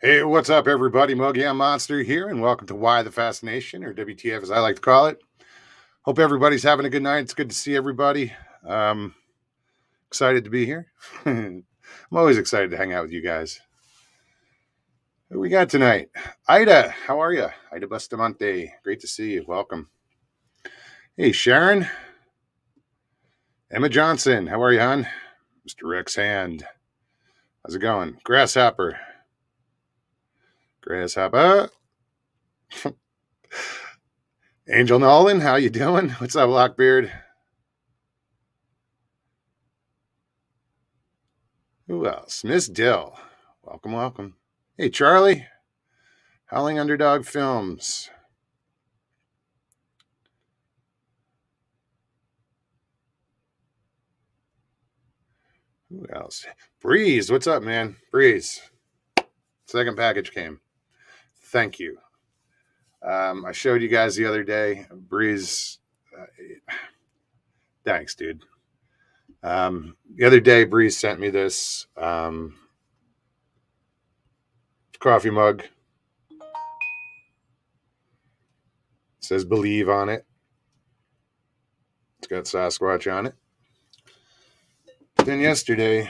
Hey, what's up, everybody? Mogi Monster here, and welcome to Why the Fascination, or WTF as I like to call it. Hope everybody's having a good night. It's good to see everybody. Um, Excited to be here. I'm always excited to hang out with you guys. Who we got tonight? Ida, how are you? Ida Bustamante. Great to see you. Welcome. Hey, Sharon. Emma Johnson, how are you, hon? Mr. Rex Hand. How's it going? Grasshopper. Grasshopper. Angel Nolan, how you doing? What's up, Lockbeard? Who else? Miss Dill. Welcome, welcome. Hey, Charlie. Howling Underdog Films. Who else? Breeze. What's up, man? Breeze. Second package came. Thank you. I showed you guys the other day. Breeze. Uh, Thanks, dude. The other day, Breeze sent me this coffee mug. It says "Believe" on it. It's got Sasquatch on it. Then yesterday,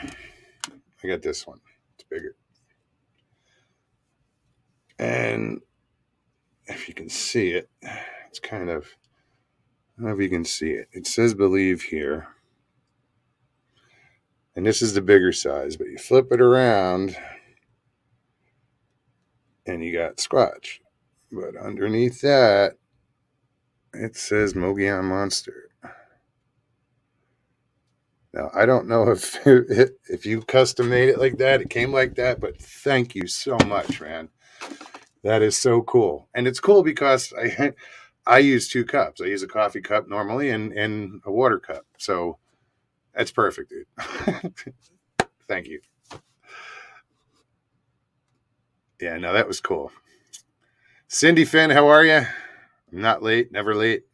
I got this one. It's bigger. And if you can see it, it's kind of, I don't know if you can see it. It says "Believe" here. And this is the bigger size, but you flip it around and you got Squatch. But underneath that, it says Mogion Monster. Now, I don't know if you custom made it like that, it came like that, but thank you so much, man. That is so cool. And it's cool because I use two cups. I use a coffee cup normally and a water cup. So that's perfect, dude. Thank you. Yeah, no, that was cool. Cindy Finn, how are you? I'm not late, never late.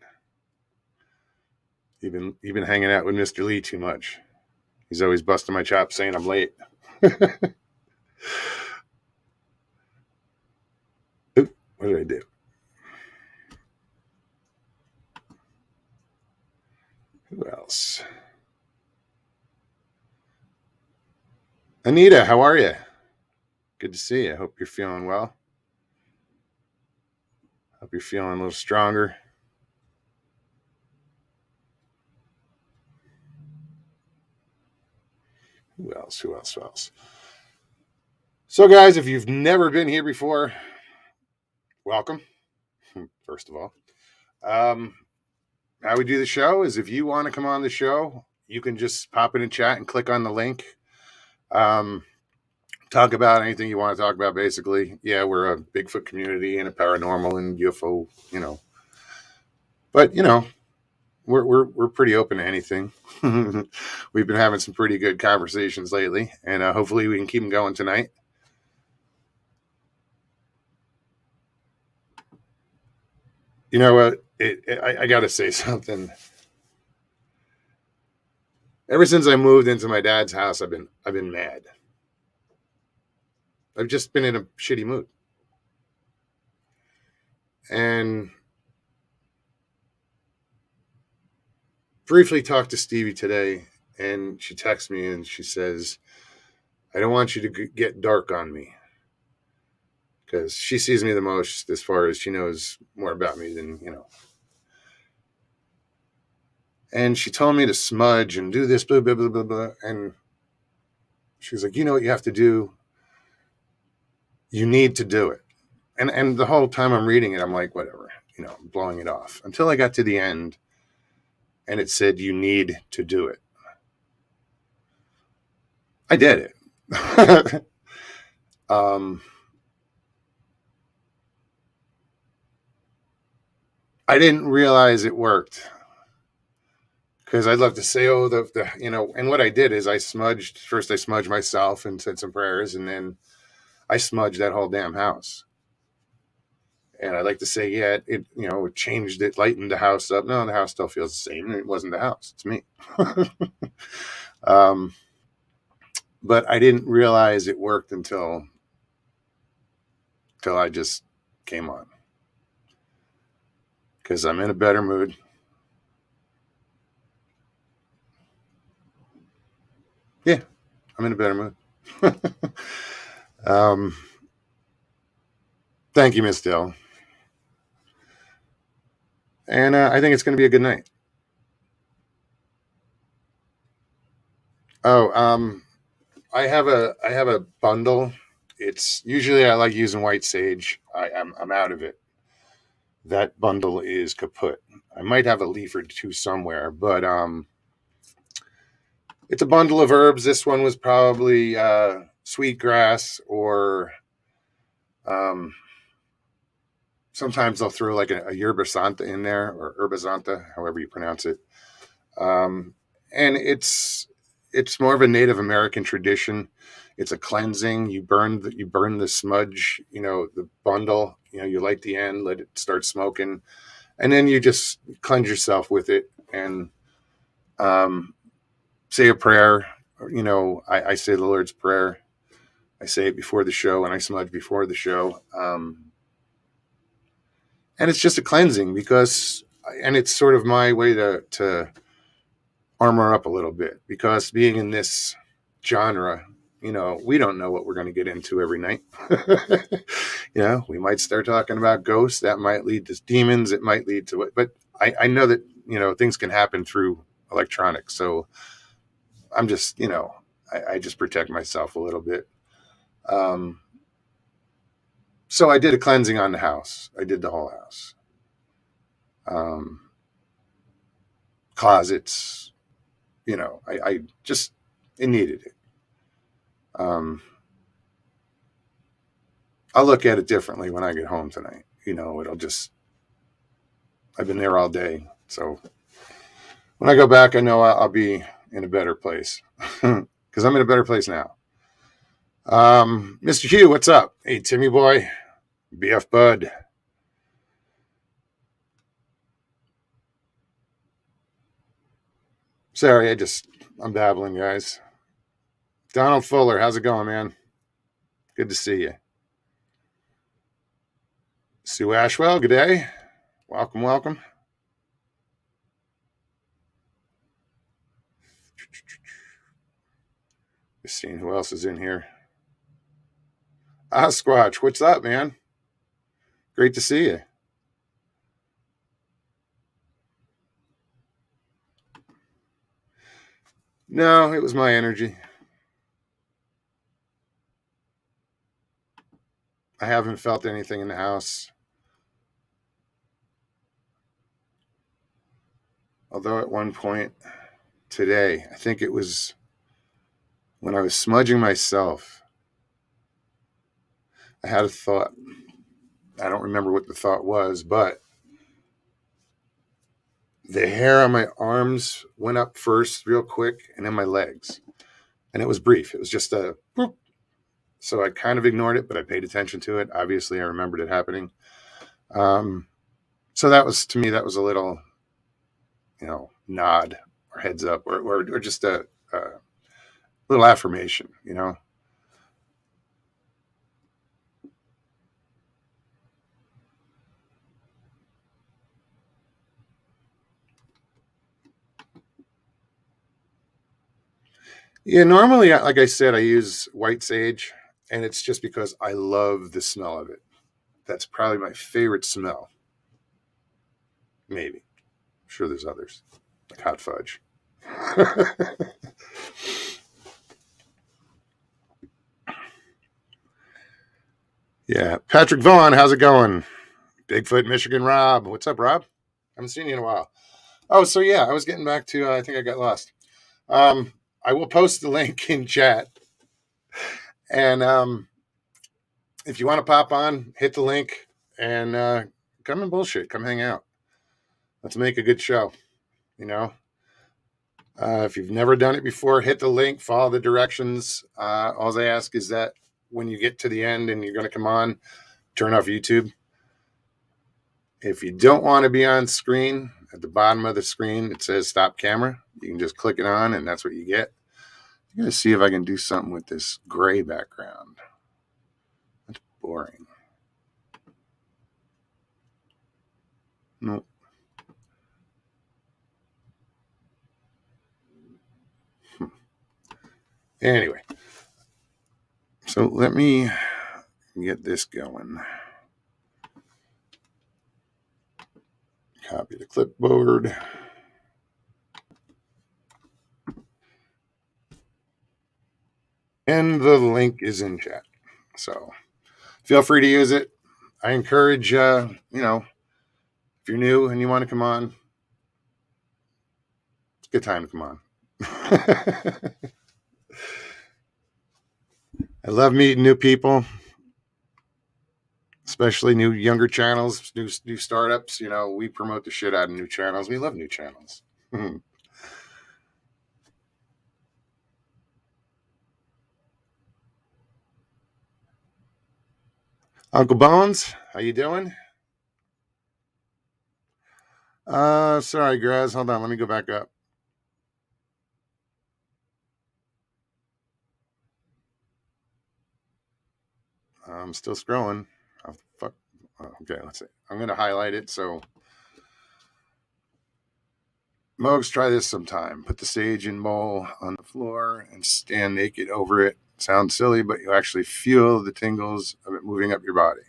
You've been hanging out with Mr. Lee too much. He's always busting my chops saying I'm late. Oop, what did I do? Who else? Anita, how are you? Good to see you. Hope you're feeling well. Hope you're feeling a little stronger. Who else? Who else? Who else? So, guys, if you've never been here before, welcome. First of all, um, how we do the show is if you want to come on the show, you can just pop in a chat and click on the link. Um, talk about anything you want to talk about. Basically, yeah, we're a Bigfoot community and a paranormal and UFO, but we're pretty open to anything. We've been having some pretty good conversations lately, and hopefully we can keep them going tonight. You know what? I got to say something. Ever since I moved into my dad's house, I've been mad. I've just been in a shitty mood. And briefly talked to Stevie today, and she texts me and she says, "I don't want you to get dark on me." Because she sees me the most as far as she knows more about me than. And she told me to smudge and do this, blah, blah, blah, blah, blah. And she's like, you know what you have to do? You need to do it. And the whole time I'm reading it, I'm like, whatever, I'm blowing it off. Until I got to the end and it said, you need to do it. I did it. I didn't realize it worked. Because I'd love to say, oh, and what I did is I smudged myself and said some prayers, and then I smudged that whole damn house. And I like to say, yeah, it changed it, lightened the house up. No, the house still feels the same. It wasn't the house; it's me. um, but I didn't realize it worked until till I just came on. Because I'm in a better mood. Yeah, I'm in a better mood. Thank you, Miss Dill. And I think it's going to be a good night. Oh, I have a bundle. It's usually I like using white sage. I'm out of it. That bundle is kaput. I might have a leaf or two somewhere, but it's a bundle of herbs. This one was probably sweetgrass, or um, sometimes they'll throw like a yerba santa in there, or herba santa, however you pronounce it. Um, and it's more of a Native American tradition. It's a cleansing. You burn the smudge, the bundle. You light the end, let it start smoking, and then you just cleanse yourself with it and say a prayer. I say the Lord's Prayer. I say it before the show, and I smudge before the show. And it's just a cleansing and it's sort of my way to armor up a little bit, because being in this genre, we don't know what we're going to get into every night. We might start talking about ghosts. That might lead to demons. It might lead to it. But I know that, things can happen through electronics. So I'm just, I just protect myself a little bit. So I did a cleansing on the house. I did the whole house. Closets, I just, it needed it. I'll look at it differently when I get home tonight. I've been there all day. So when I go back, I know I'll be in a better place, because I'm in a better place now. Mr. Hugh, what's up? Hey, Timmy boy, BF Bud. Sorry, I'm babbling, guys. Donald Fuller, how's it going, man? Good to see you. Sue Ashwell, good day. Welcome, welcome. Just seeing who else is in here. Sasquatch, what's up, man? Great to see you. No, it was my energy. I haven't felt anything in the house. Although at one point today, I think it was when I was smudging myself, I had a thought. I don't remember what the thought was, but the hair on my arms went up first real quick, and then my legs. And it was brief. It was just a whoop. So I kind of ignored it, but I paid attention to it. Obviously, I remembered it happening. So that was, to me, that was a little, nod or heads up, or just a little affirmation. Yeah, normally, like I said, I use white sage, and it's just because I love the smell of it. That's probably my favorite smell. Maybe. I'm sure there's others, like hot fudge. Yeah. Patrick Vaughn, how's it going? Bigfoot, Michigan Rob. What's up, Rob? Haven't seen you in a while. Oh, so yeah, I was getting back to, I think I got lost. I will post the link in chat. And if you want to pop on, hit the link and come and bullshit. Come hang out. Let's make a good show. If you've never done it before, hit the link, follow the directions. All I ask is that when you get to the end and you're going to come on, turn off YouTube. If you don't want to be on screen, at the bottom of the screen, it says stop camera. You can just click it on, and that's what you get. I'm going to see if I can do something with this gray background. That's boring. Anyway, so let me get this going. Copy the clipboard. And the link is in chat. So feel free to use it. I encourage, if you're new and you want to come on, it's a good time to come on. I love meeting new people, especially new younger channels, new startups. We promote the shit out of new channels. We love new channels. Uncle Bones, how you doing? Sorry, Graz. Hold on. Let me go back up. I'm still scrolling. Oh, fuck. Okay, let's see. I'm going to highlight it. So, Mogs, try this sometime. Put the sage and mole on the floor and stand naked over it. Sounds silly, but you actually feel the tingles of it moving up your body.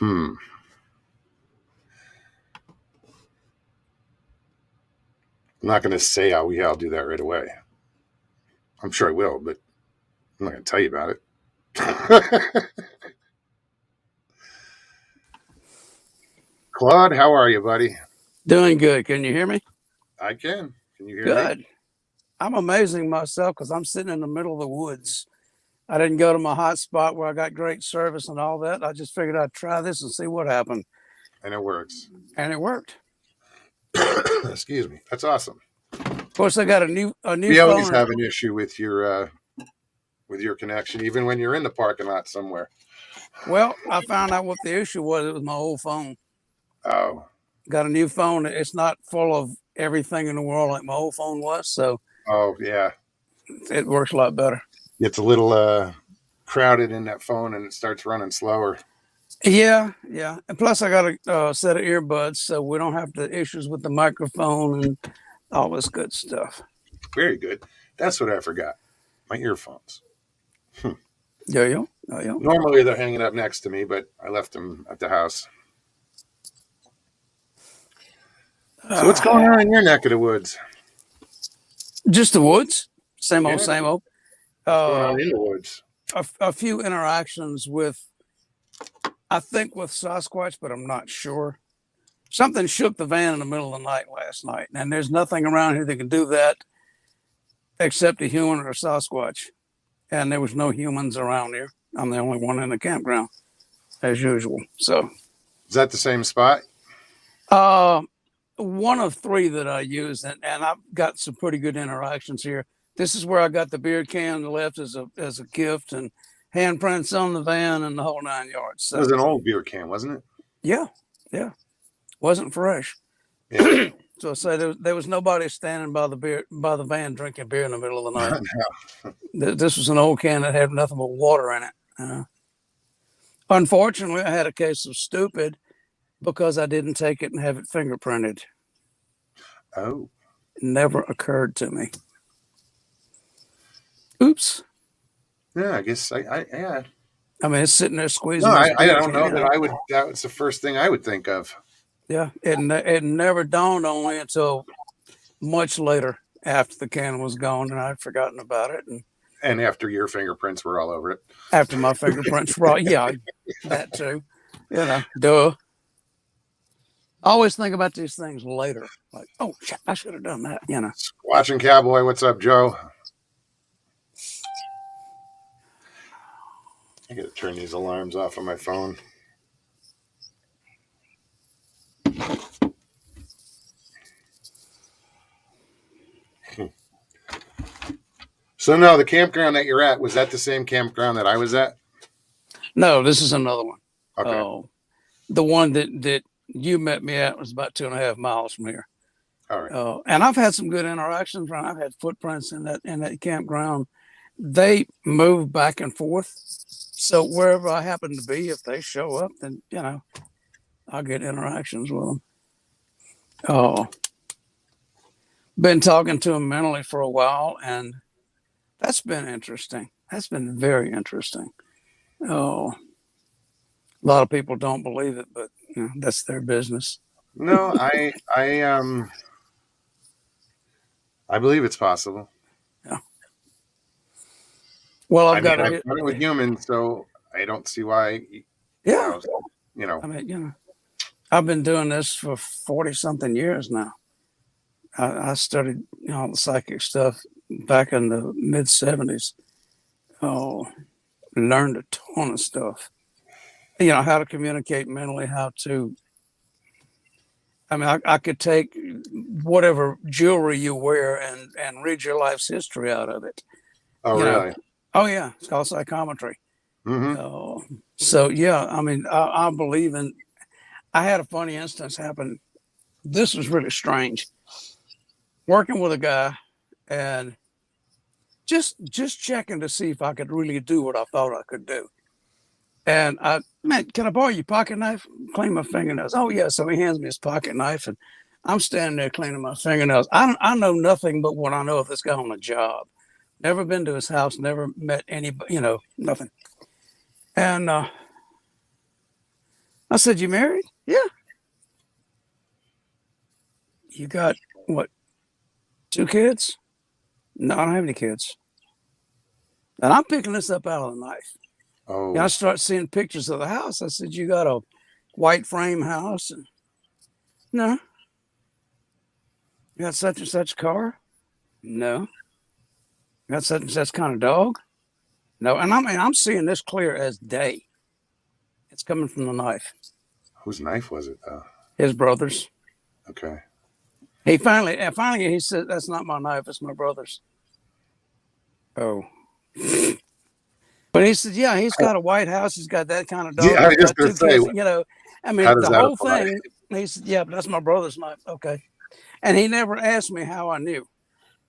I'm not going to say I'll do that right away. I'm sure I will, but I'm not going to tell you about it. Claude, how are you, buddy? Doing good. Can you hear me? I can. Can you hear Good. me? I'm amazing myself because I'm sitting in the middle of the woods. I didn't go to my hot spot where I got great service and all that. I just figured I'd try this and see what happened. And it works. And it worked. Excuse me. That's awesome. Of course, I got a new We phone. always have an issue with your connection, even when you're in the parking lot somewhere. Well, I found out what the issue was. It was my old phone. Oh. Got a new phone. It's not full of everything in the world like my old phone was. So. Oh, yeah. It works a lot better. It's a little crowded in that phone and it starts running slower. Yeah. And plus, I got a set of earbuds, so we don't have the issues with the microphone and all this good stuff. Very good. That's what I forgot. My earphones. Yeah. Normally they're hanging up next to me, but I left them at the house. So what's going on in your neck of the woods? Just the woods. Same old. What's going on in the woods? A few interactions with, I think with Sasquatch, but I'm not sure. Something shook the van in the middle of the night last night, and there's nothing around here that can do that except a human or a Sasquatch. And there was no humans around here. I'm the only one in the campground, as usual. So, is that the same spot? One of three that I use, and I've got some pretty good interactions here. This is where I got the beer can left as a gift, and handprints on the van and the whole 9 yards. So. It was an old beer can, wasn't it? Yeah. Wasn't fresh. Yeah. So I say there was nobody standing by the van drinking beer in the middle of the night. No. This was an old can that had nothing but water in it. Unfortunately, I had a case of stupid because I didn't take it and have it fingerprinted. Oh. It never occurred to me. Oops. Yeah, I guess yeah. I mean, it's sitting there squeezing. No, I don't know that I would. That was the first thing I would think of. Yeah, it never dawned on me until much later after the can was gone and I'd forgotten about it. And after your fingerprints were all over it. After my fingerprints were all, yeah, that too. Duh. I always think about these things later. Like, oh, shit, I should have done that, Watching Cowboy, what's up, Joe? I got to turn these alarms off on my phone. So no, the campground that you're at, was that the same campground that I was at? No, this is another one. Okay. The one that you met me at was about 2.5 miles from here. All right. And I've had some good interactions. I've had footprints in that campground. They move back and forth. So wherever I happen to be, if they show up, then, I'll get interactions with them. Oh, been talking to them mentally for a while, and That's been interesting. That's been very interesting. Oh, a lot of people don't believe it, but that's their business. No, I believe it's possible. Yeah. Well, I I've mean, got a I've hit. done it with humans, so I don't see why. Yeah. Wow, you know. I mean, I've been doing this for 40 something years now. I studied, all the psychic stuff back in the mid 70s. Oh, learned a ton of stuff. How to communicate mentally, how to, I mean, I could take whatever jewelry you wear and read your life's history out of it. Oh, You know, really? oh, yeah, it's called psychometry. Mm-hmm. Oh, so yeah, I mean, I believe in, I had a funny instance happen. This was really strange. Working with a guy and just checking to see if I could really do what I thought I could do. And man, can I borrow your pocket knife? Clean my fingernails. Oh yeah. So he hands me his pocket knife, and I'm standing there cleaning my fingernails. I know nothing but what I know of this guy on the job. Never been to his house. Never met anybody. Nothing. And I said, "You married? Yeah. You got what? Two kids? No, I don't have any kids." And I'm picking this up out of the knife. I Oh, start seeing pictures of the house. I said, "You got a white frame house?" And no. You got such and such car? No. You got such and such kind of dog? No. And I'm seeing this clear as day. It's coming from the knife. whose knife was it, though? His brother's. Okay. Finally he said, "That's not my knife. It's my brother's." Oh. But he said, "Yeah, he's got a white house. He's got that kind of Yeah, dog. I He's was just got going to two say, kids. I how mean, does the that whole apply? thing." He said, "Yeah, but that's my brother's knife." Okay. And he never asked me how I knew.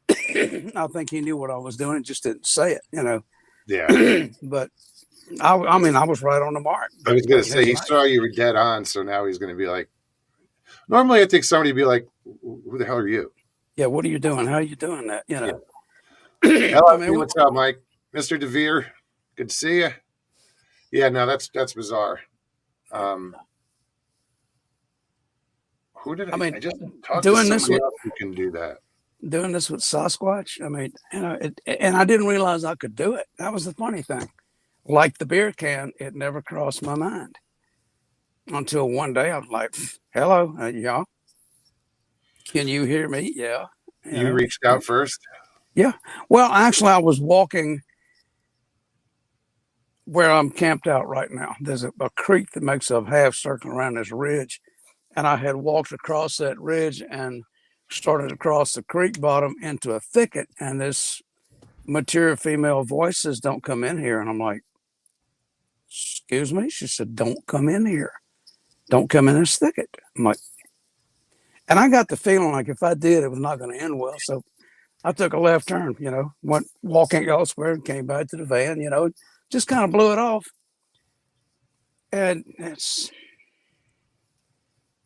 I think he knew what I was doing and just didn't say Yeah. it. But I mean, I was right on the mark. I was going That's to say, his he saw knife. you were dead on, so now he's going to be like, normally I think somebody would be like, who the hell are you? Yeah, what are you doing? How are you doing that? Yeah. I Hello, mean, what's up, Mike? Mr. DeVere, good to see you. Yeah, no, that's bizarre. Um, who did I I mean, just talked to doing this somebody with else who can do that. Sasquatch. I mean, and I didn't realize I could do it. That was the funny thing. Like the beer can, it never crossed my mind until one day I was like, "Hello, y'all, can you hear me?" Yeah, you You know, reached out first. yeah. Well, actually, I was walking where I'm camped out right now. There's a creek that makes a half circle around this ridge, and I had walked across that ridge and started across the creek bottom into a thicket, and this mature female voice says, "Don't come in here." And I'm like, "Excuse me?" She said, "Don't come in here. Don't come in this thicket." I'm like, and I got the feeling like if I did, it was not going to end well. So I took a left turn, went walking elsewhere and came back to the van, just kind of blew it off. And it's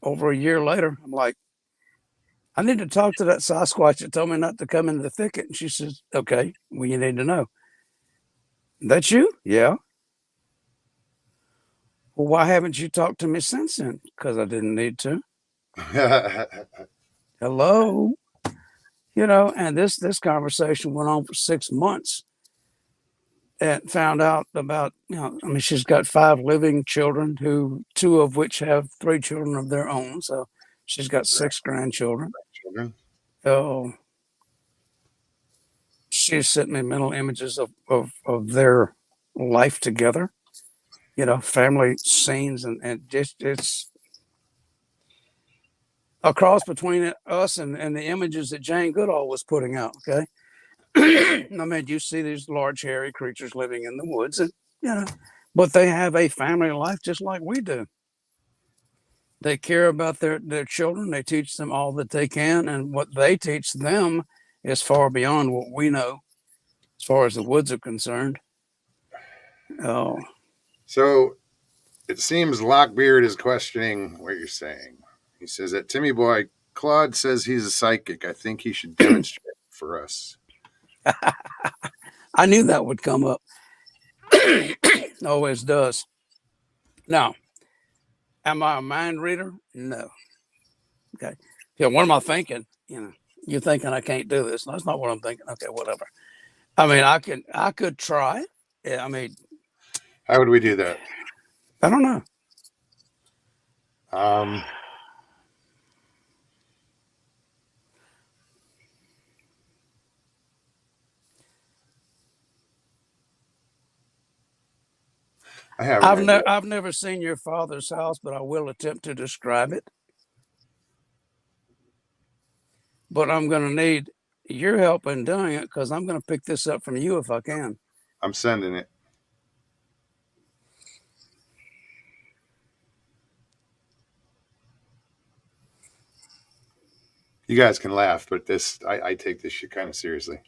over a year later. I'm like, "I need to talk to that Sasquatch that told me not to come into the thicket." And she says, "Okay, well, you need to know." "That's you?" "Yeah." "Well, why haven't you talked to me since then?" "Because I didn't need to." Hello. And this conversation went on for 6 months and found out about, I mean, she's got 5 living children, who 2 of which have 3 children of their own. So she's got 6 grandchildren. Children. Oh, she sent me mental images of their life together, family scenes, and just it's a cross between us and the images that Jane Goodall was putting out. Okay. I mean, you see these large hairy creatures living in the woods, and you know, but they have a family life just like we do. They care about their children. They teach them all that they can, and what they teach them is far beyond what we know as far as the woods are concerned. Oh, So it seems Lockbeard is questioning what you're saying. He says that Timmy Boy Claude says he's a psychic. I think he should demonstrate for us. I knew that would come up. Always does. Now, am I a mind reader? No. Okay. Yeah. What am I thinking? You're thinking I can't do this. That's not what I'm thinking. Okay, whatever. I mean, I could try. Yeah, I mean, How would we do that? I don't know. Um, I have an idea. I've never seen your father's house, but I will attempt to describe it. But I'm going to need your help in doing it because I'm going to pick this up from you if I can. I'm sending it. You guys can laugh, but I take this shit kind of seriously.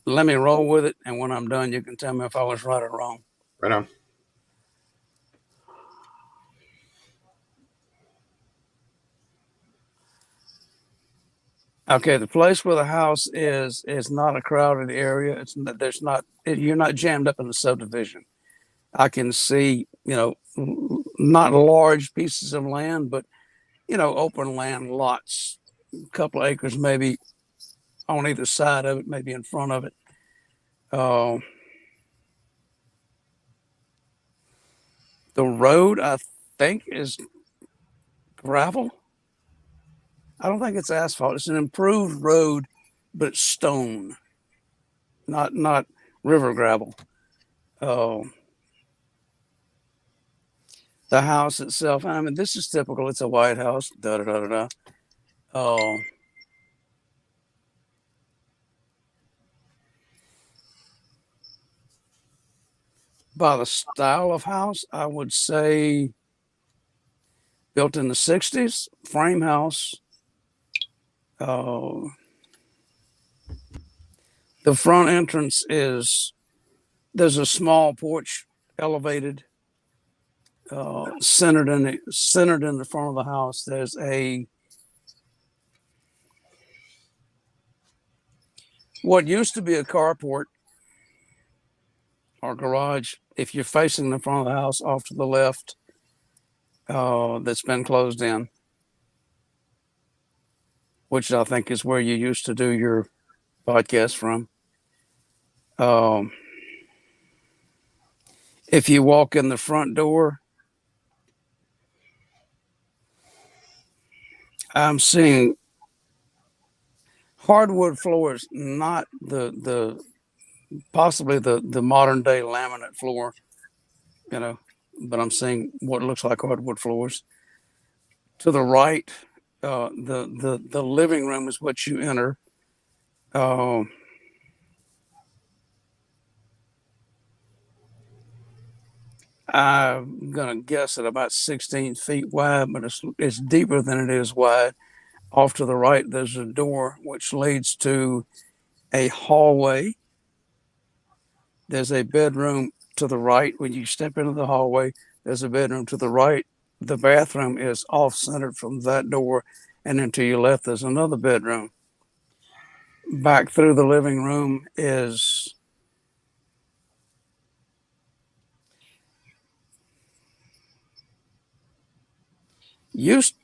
Let me roll with it, and when I'm done, you can tell me if I was right or wrong. Right on. Okay, the place where the house is not a crowded area. You're not jammed up in the subdivision. I can see, not large pieces of land, but open land lots, a couple of acres maybe on either side of it, maybe in front of it. The road, I think, is gravel. I don't think it's asphalt. It's an improved road, but it's stone, not river gravel. The house itself, I mean, this is typical. It's a white house. Da da da da da. By the style of house, I would say built in the 60s, frame house. The front entrance there's a small porch elevated, centered in the front of the house. There's what used to be a carport or garage. If you're facing the front of the house off to the left, that's been closed in, which I think is where you used to do your podcast from. If you walk in the front door, I'm seeing hardwood floors, not the possibly the modern day laminate floor, but I'm seeing what looks like hardwood floors. To the right, the living room is what you enter. I'm gonna guess at about 16 feet wide, but it's deeper than it is wide. Off to the right, there's a door which leads to a hallway. There's a bedroom to the right. When you step into the hallway, there's a bedroom to the right. The bathroom is off centered from that door. And then to your left, there's another bedroom. Back through the living room is used.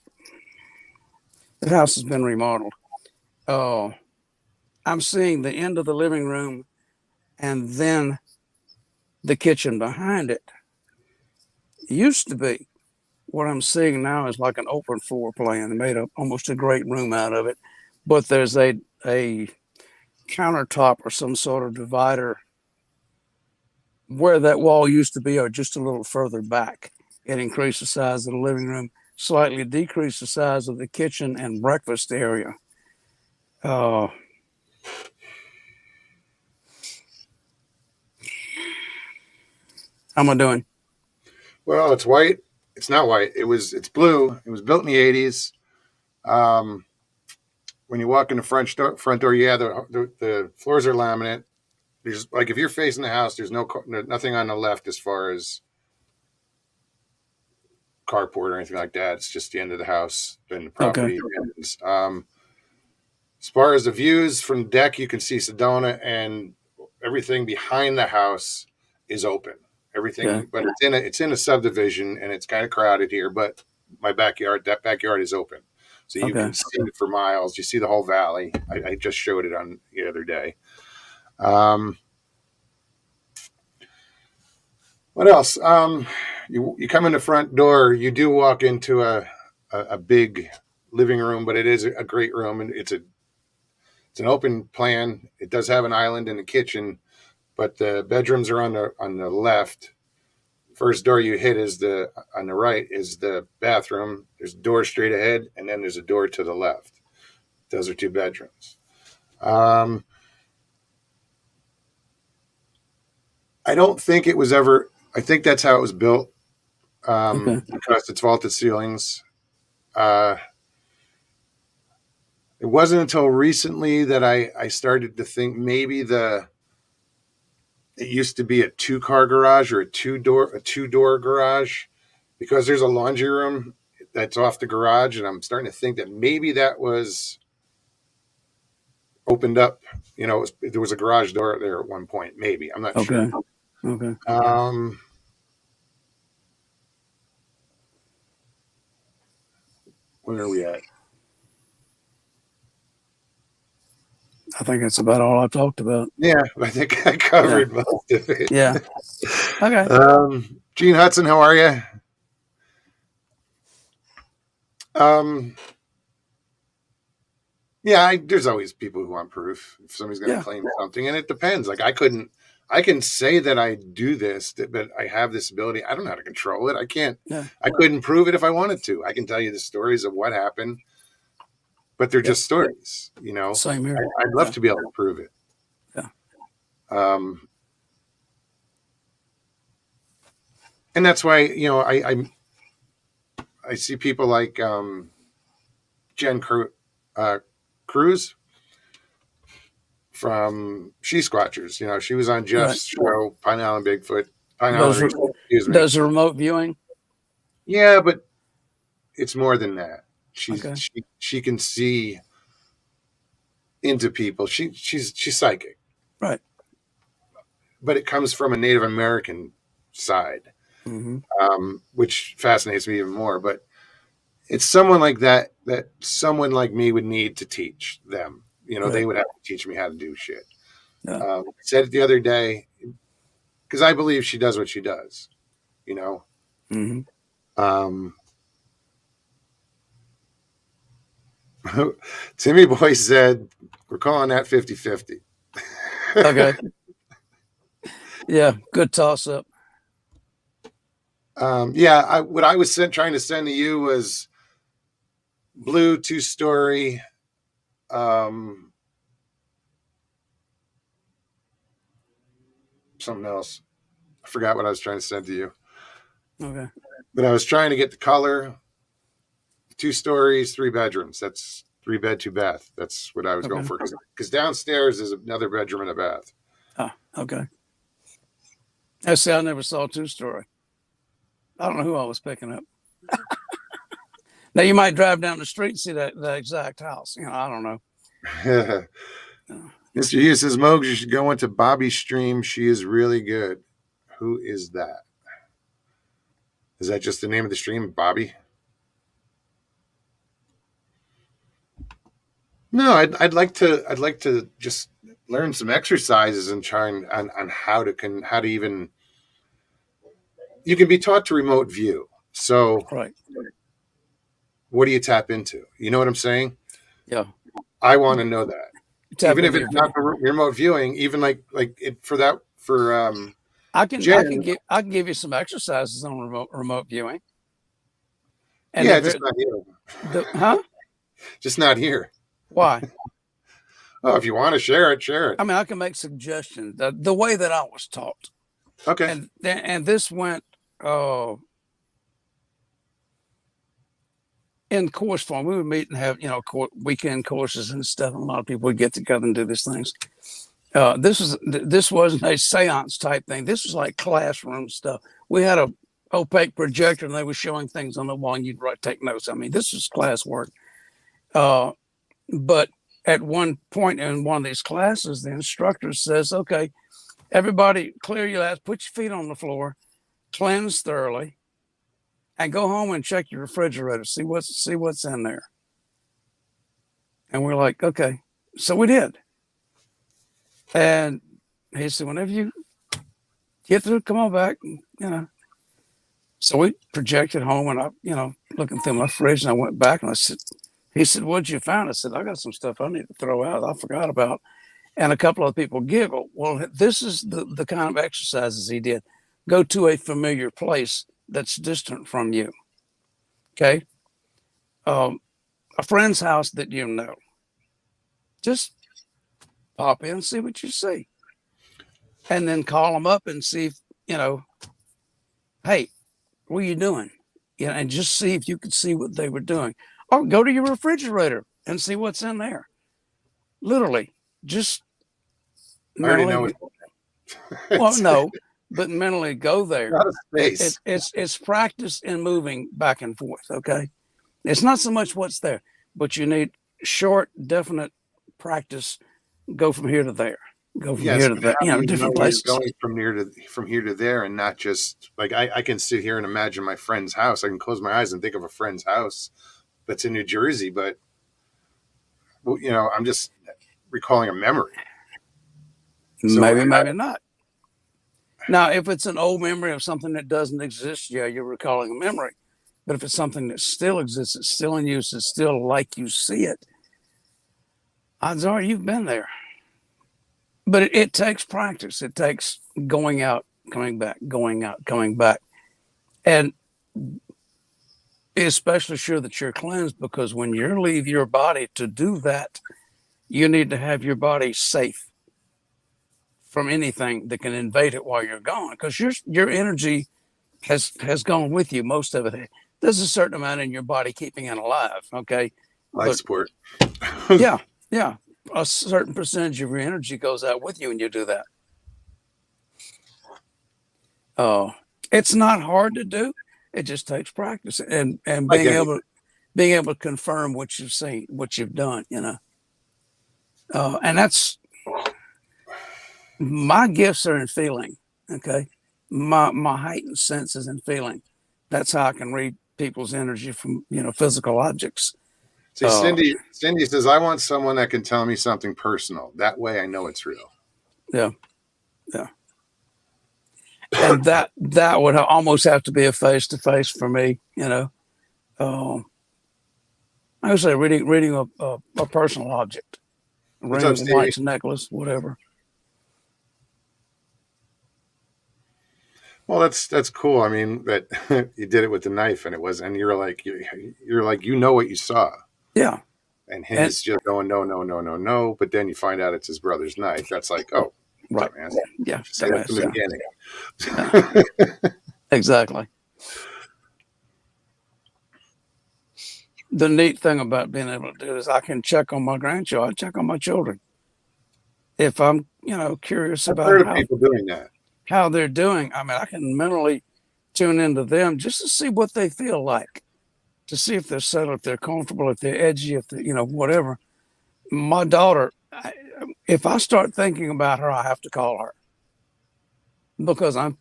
The house has been remodeled. Oh, I'm seeing the end of the living room and then the kitchen behind it. Used to be. What I'm seeing now is like an open floor plan. They made almost a great room out of it, but there's a countertop or some sort of divider where that wall used to be, or just a little further back. It increased the size of the living room, slightly decreased the size of the kitchen and breakfast area. How am I doing? Well, it's white. It's not white. It's blue. It was built in the 80s. Um, when you walk in the front door, yeah, the floors are laminate. There's like if you're facing the house, there's nothing on the left as far as carport or anything like that. It's just the end of the house and the Okay. property ends. As far as the views from the deck, you can see Sedona, and everything behind the house is open. Everything, Okay. but it's in a subdivision, and it's kind of crowded here. But that backyard is open, so you Okay. can see it for miles. You see the whole valley. I just showed it on the other day. Um, what else? You come in the front door. You do walk into a big living room, but it is a great room, and it's an open plan. It does have an island in the kitchen, but the bedrooms are on the left. First door you hit is on the right is the bathroom. There's a door straight ahead, and then there's a door to the left. Those are two bedrooms. I don't think it was ever. I think that's how it was built, because it's vaulted ceilings. Uh, it wasn't until recently that I started to think maybe it used to be a 2-car garage or a two door garage, because there's a laundry room that's off the garage, and I'm starting to think that maybe that was opened up. There was a garage door there at one point. Maybe, I'm not sure. Okay. Where are we at? I think that's about all I talked about. Yeah, I think I covered most of it. Yeah. Okay. Gene Hudson, how are you? Yeah, there's always people who want proof if somebody's going to claim something, and it depends. Like I can say that I do this, but I have this ability. I don't know how to control it. I can't. Yeah. I couldn't prove it if I wanted to. I can tell you the stories of what happened, but they're just stories. Same here. I'd love to be able to prove it. Yeah. And that's why I see people like Jen Cruz from She Squatchers. She was on Jeff's show, Pine Island Bigfoot. Does a remote viewing? Yeah, but it's more than that. She can see into people. She's psychic, right? But it comes from a Native American side, which fascinates me even more. But it's someone like that someone like me would need to teach them. They would have to teach me how to do shit. Yeah. I said it the other day because I believe she does what she does. Timmy Boy said, we're calling that 50-50. Okay. Yeah, good toss up. What I was trying to send to you was blue 2-story. Something else. I forgot what I was trying to send to you. Okay. But I was trying to get the color. 2 stories, 3 bedrooms. That's 3 bed, 2 bath. That's what I was going for. Because downstairs is another bedroom and a bath. Oh, okay. I see. I never saw a 2-story. I don't know who I was picking up. Now you might drive down the street and see the exact house. I don't know. Mr. Hughes says, Mogs, you should go into Bobby's stream. She is really good. Who is that? Is that just the name of the stream, Bobby? No, I'd like to just learn some exercises and try on how to even. You can be taught to remote view. So, right. What do you tap into? You know what I'm saying? Yeah. I want to know that. Even if it's not remote viewing, even like it for I can give you some exercises on remote viewing. And just not here. Huh? Just not here. Why? Oh, if you want to share it. I mean, I can make suggestions. The way that I was taught. Okay. And this went in course form. We would meet and have weekend courses and stuff. And a lot of people would get together and do these things. This wasn't a seance type thing. This was like classroom stuff. We had opaque projector, and they were showing things on the wall, and you'd take notes. I mean, this was class work. But at one point in one of these classes, the instructor says, "Okay, everybody, clear your labs, put your feet on the floor, cleanse thoroughly, and go home and check your refrigerator. See what's in there." And we're like, "Okay." So we did. And he said, "Whenever you get through, come on back." So we projected home, and I, looking through my fridge, and I went back, and I said, he said, "What'd you find?" I said, "I got some stuff I need to throw out. I forgot about." And a couple of people giggle. Well, this is the kind of exercises he did. Go to a familiar place that's distant from you. Okay. A friend's house that you know. Just pop in and see what you see. And then call them up and see if, hey, what are you doing? And just see if you could see what they were doing. Or go to your refrigerator and see what's in there. Literally, just I already mentally. know it. Well, no, but mentally go there. Out of space. It's practice in moving back and forth. Okay, it's not so much what's there, but you need short, definite practice. Go from here to there. Go from here to there. Different places. Going from here to there, and not just like I can sit here and imagine my friend's house. I can close my eyes and think of a friend's house that's in New Jersey, but I'm just recalling a memory. So maybe not. Now, if it's an old memory of something that doesn't exist, yeah, you're recalling a memory. But if it's something that still exists, it's still in use, it's still like you see it, odds are you've been there. But it takes practice. It takes going out, coming back, going out, coming back. And be especially sure that you're cleansed, because when you leave your body to do that, you need to have your body safe from anything that can invade it while you're gone, because your energy has gone with you. Most of it. There's a certain amount in your body keeping it alive. Okay. Life support. Yeah. A certain percentage of your energy goes out with you when you do that. It's not hard to do. It just takes practice and being able to confirm what you've seen, what you've done. And that's my gifts are in feeling. Okay, my heightened senses and feeling. That's how I can read people's energy from physical objects. See, Cindy says, "I want someone that can tell me something personal. That way I know it's real." Yeah. And that would almost have to be a face-to-face for me. I would say reading a personal object, ring, watch, necklace, whatever. Well, that's cool. I mean, that you did it with the knife, and you're like what you saw. Yeah. And he's just going, no. But then you find out it's his brother's knife. That's like, oh, right. Dumbass. Yeah. Dumbass, from the beginning. Yeah. Exactly. The neat thing about being able to do this, I can check on my grandchildren. I check on my children. If I'm, curious about people doing that, how they're doing, I mean, I can mentally tune into them just to see what they feel like, to see if they're settled, if they're comfortable, if they're edgy, if they, whatever. My daughter, if I start thinking about her, I have to call her, because I'm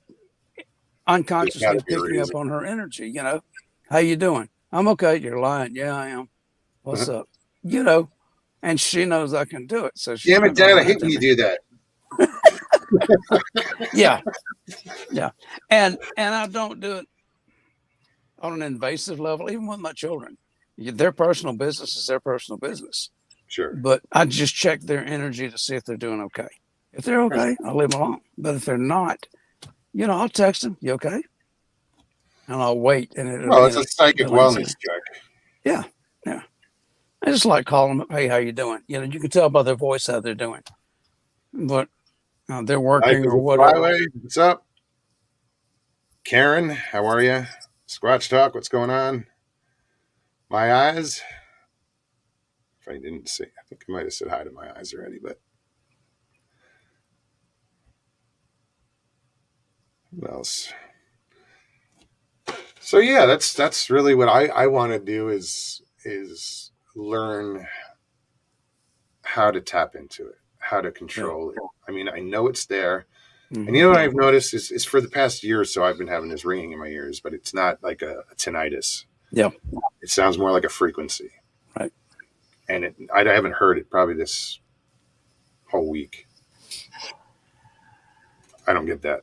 unconsciously picking up on her energy. How you doing? I'm okay. You're lying. Yeah, I am. What's up? And she knows I can do it. So she's damn it, Dad, I hate when you do that. Yeah. And I don't do it on an invasive level, even with my children. Their personal business is their personal business. Sure. But I just check their energy to see if they're doing okay. If they're okay, I'll leave them alone. But if they're not, I'll text them, "You okay?" And I'll wait. And it's a psychic wellness check. Yeah. I just like calling them, "Hey, how you doing?" You can tell by their voice how they're doing. But they're working or whatever. What's up? Karen, how are you? Squatch Talk, what's going on? My eyes. If I didn't say, I think I might have said hi to my eyes already, but what else? So yeah, that's really what I want to do is learn how to tap into it, how to Yeah. control it. I mean, I know it's there. And Hmm. you know what I've noticed is for the past year or so I've been having this ringing in my ears, but it's not like a tinnitus. Yeah. It sounds more like a frequency. Right. And I haven't heard it probably this whole week. I don't get that.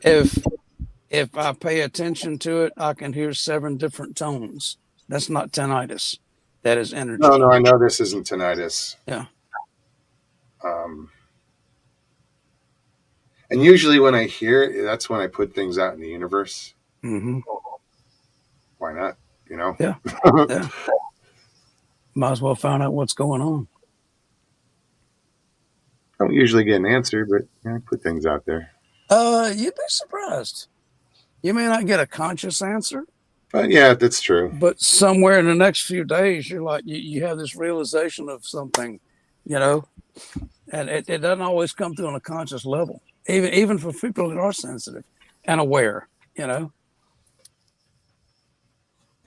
If if I pay attention to it, I can hear 7 different tones. That's not tinnitus. That is No, energy. no, I know this isn't tinnitus. Yeah. Um, and usually when I hear it, that's when I put things out in the universe. Hmm. Why not? You know? Yeah. Yeah. Might as well find out what's going on. Don't usually get an answer, but I put things out there. You'd be surprised. You may not get a conscious answer, But yeah, that's true. but somewhere in the next few days, you're like, you have this realization of something, you know, and it doesn't always come through on a conscious level, even for people that are sensitive and aware, you know,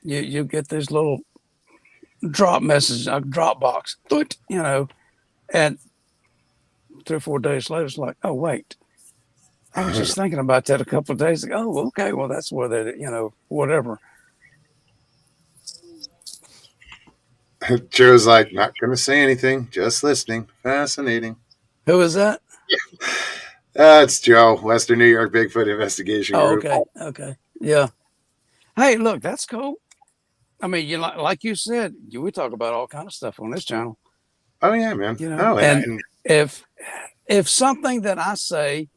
you get this little drop message, a drop box, you know, and 3 or 4 days later, it's like, oh, wait, I was just thinking about that a couple of days ago. Oh, okay, well, that's where that, whatever. Joe's like, not going to say anything, just listening. Fascinating. Who is that? It's Joe, Western New York Bigfoot Investigation Oh, Group. okay, okay, yeah. Hey, look, that's cool. I mean, like you said, we talk about all kind of stuff on this channel, Oh yeah, man. Oh, and and if something that I say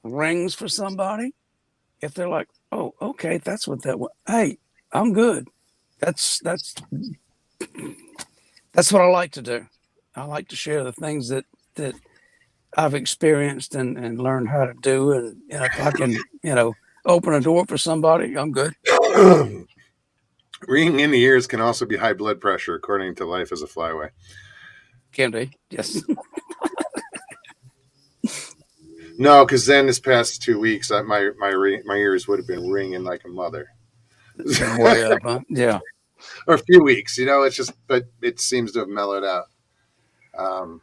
rings for somebody, if they're like, oh, okay, that's what that was. Hey, I'm good. That's what I like to do. I like to share the things that I've experienced and learned how to do. And if I can, open a door for somebody, I'm good. ringing in the ears can also be high blood pressure, according to Life as a Flyway. Can be, yes. No, because then this past 2 weeks, my ears would have been ringing like a mother. Been way up, huh? Yeah. Or a few weeks, it's just, but it seems to have mellowed out. Um,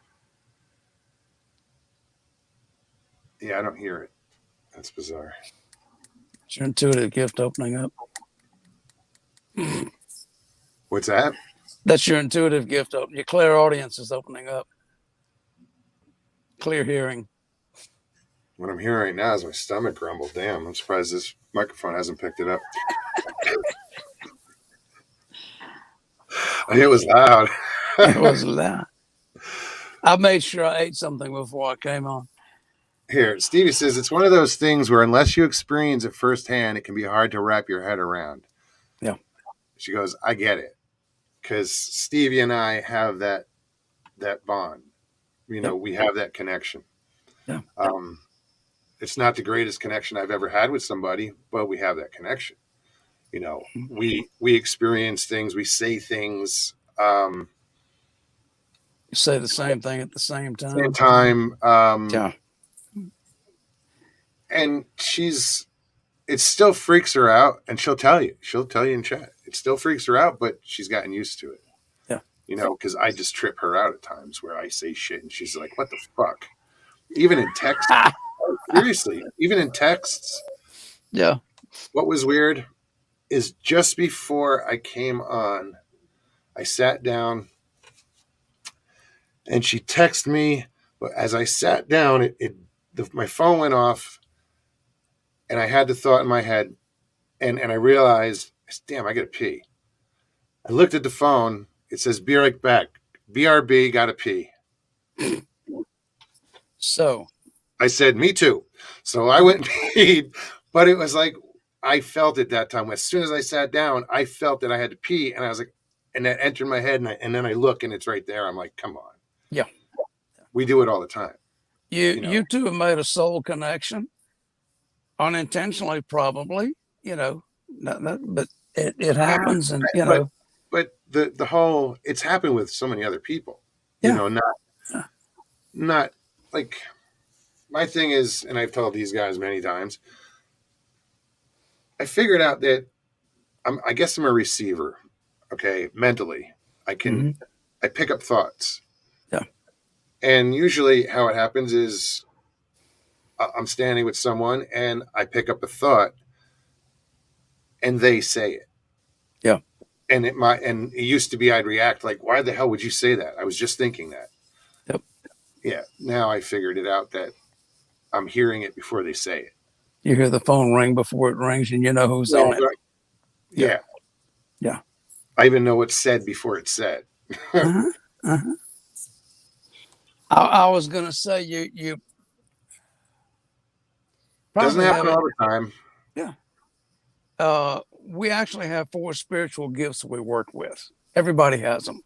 yeah, I don't hear it. That's bizarre. It's your intuitive gift opening up. What's that? That's your intuitive gift. Your clairaudience is opening up. Clear hearing. What I'm hearing right now is my stomach grumble. Damn, I'm surprised this microphone hasn't picked it up. It was loud. It was loud. I made sure I ate something before I came on. Here, Stevie says it's one of those things where unless you experience it firsthand, it can be hard to wrap your head around. Yeah. She goes, I get it. Because Stevie and I have that bond. We have that connection. Yeah. It's not the greatest connection I've ever had with somebody, but we have that connection. We experience things, we say things. You say the same thing at the same time. Same time. Yeah. And it still freaks her out, and she'll tell you in chat. It still freaks her out, but she's gotten used to it. Yeah. Because I just trip her out at times where I say shit and she's like, what the fuck? Even in text. Seriously, even in texts. Yeah. What was weird is just before I came on, I sat down and she texted me. But as I sat down, my phone went off and I had the thought in my head and I realized, damn, I got to pee. I looked at the phone. It says, be right back. BRB, got to pee. So I said, me too. So I went and peed, but it was like, I felt it that time. As soon as I sat down, I felt that I had to pee. And I was like, and that entered my head. And then I look and it's right there. I'm like, come on. Yeah. We do it all the time. You two have made a soul connection unintentionally, probably, but it happens. And, but the whole, it's happened with so many other people, yeah. Not like my thing is, and I've told these guys many times, I figured out that I guess I'm a receiver. Okay, mentally, Hmm. I pick up thoughts, Yeah. and usually how it happens is I'm standing with someone and I pick up a thought and they say it. Yeah. And it used to be I'd react like, why the hell would you say that? I was just thinking that. Yep. Yeah. Now I figured it out that I'm hearing it before they say it. You hear the phone ring before it rings, and you know who's Well, on it. Yeah. yeah. Yeah. I even know what's said before it's said. Uh-huh. Uh-huh. I was gonna say you Doesn't probably happen have. all the time. Yeah. We actually have four spiritual gifts we work with. Everybody has them.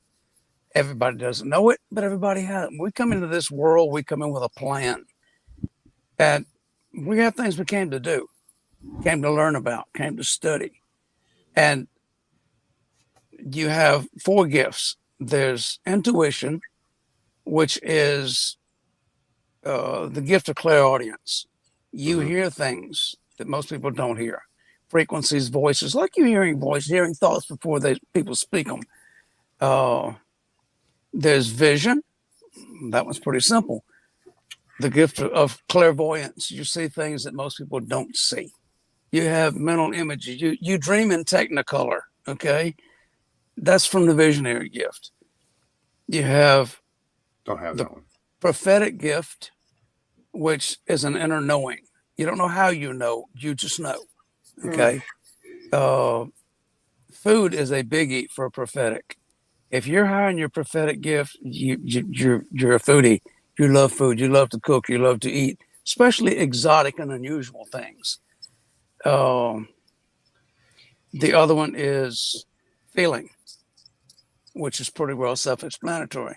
Everybody doesn't know it, but everybody has them. We come into this world, we come in with a plan, and we have things we came to do, came to learn about, came to study. And you have four gifts. There's intuition, which is the gift of clairaudience. You Mm-hmm. hear things that most people don't hear. Frequencies, voices, like you hearing voices, hearing thoughts before people speak them. Uh, there's vision. That one's pretty simple. The gift of clairvoyance. You see things that most people don't see. You have mental images. You dream in technicolor. Okay, that's from the visionary gift. You have Don't have the that one. prophetic gift, which is an inner knowing. You don't know how you know, you just know. Mm. Okay. Uh, food is a biggie for a prophetic. If you're high in your prophetic gift, you're a foodie. You love food. You love to cook. You love to eat, especially exotic and unusual things. Um, the other one is feeling, which is pretty well self-explanatory.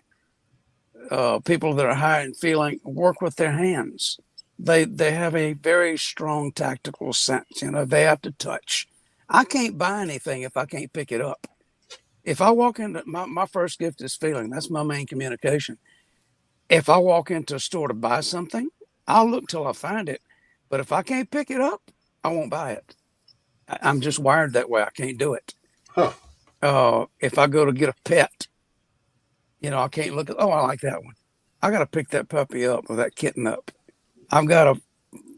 People that are high in feeling work with their hands. They have a very strong tactical sense. You know, they have to touch. I can't buy anything if I can't pick it up. If I walk into my first gift is feeling. That's my main communication. If I walk into a store to buy something, I'll look till I find it. But if I can't pick it up, I won't buy it. I'm just wired that way. I can't do it. Huh. If I go to get a pet, you know, I can't look at, oh, I like that one. I got to pick that puppy up or that kitten up. I've got to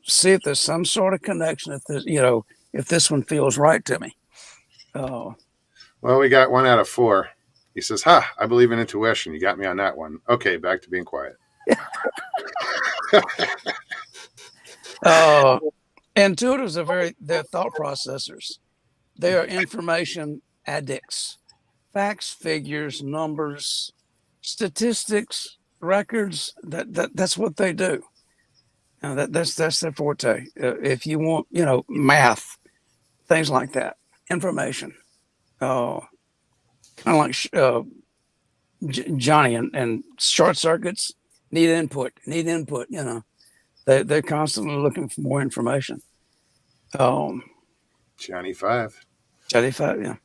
see if there's some sort of connection. If there's, you know, if this one feels right to me. Uh, Well, we got 1 out of 4. He says, "Ha! I believe in intuition. You got me on that one." Okay, back to being quiet. uh, intuitives are they're thought processors. They are information addicts. Facts, figures, numbers, statistics, records. That's what they do. You know, that's their forte. If you want, you know, math, things like that, information. Uh, kind of like Johnny and short circuits need input, need input. You know, they're constantly looking for more information. Um, Johnny 5. 35, yeah.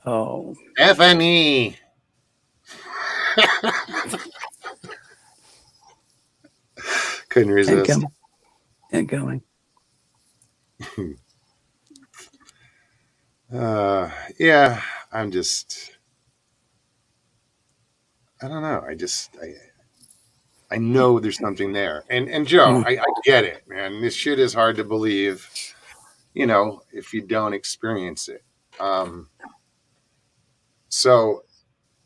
Oh, Stephanie. Couldn't resist. incoming, incoming. Yeah, I'm just, I don't know. I know there's something there. And Joe, Mm. I get it, man. This shit is hard to believe, if you don't experience it. Um, so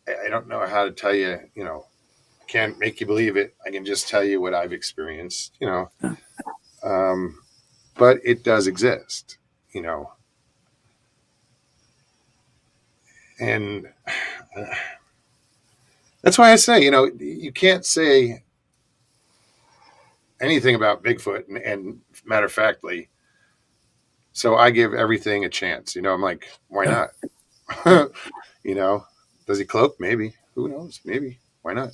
I don't know how to tell you, I can't make you believe it. I can just tell you what I've experienced. Um, but it does exist, you know, and that's why I say, you can't say anything about Bigfoot, and matter of factly, so I give everything a chance. I'm like, why Yeah, not? you know, does he cloak? Maybe. Who knows? Maybe. Why not?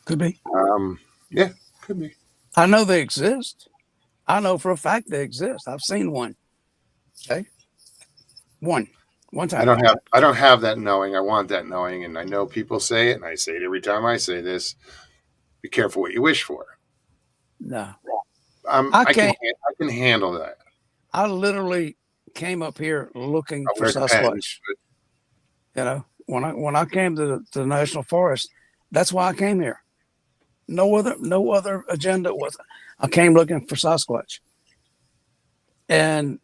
could be. Um, yeah, could be. I know they exist. I know for a fact they exist. I've seen one. Okay, one, one I time. don't have I don't have that knowing. I want that knowing, and I know people say it, and I say it every time I say this. Be careful what you wish for. No, I I can can't. I can handle that. I literally came up here looking for Where it depends. Sasquatch. When I came to the national forest, that's why I came here. No other agenda was. I came looking for Sasquatch, and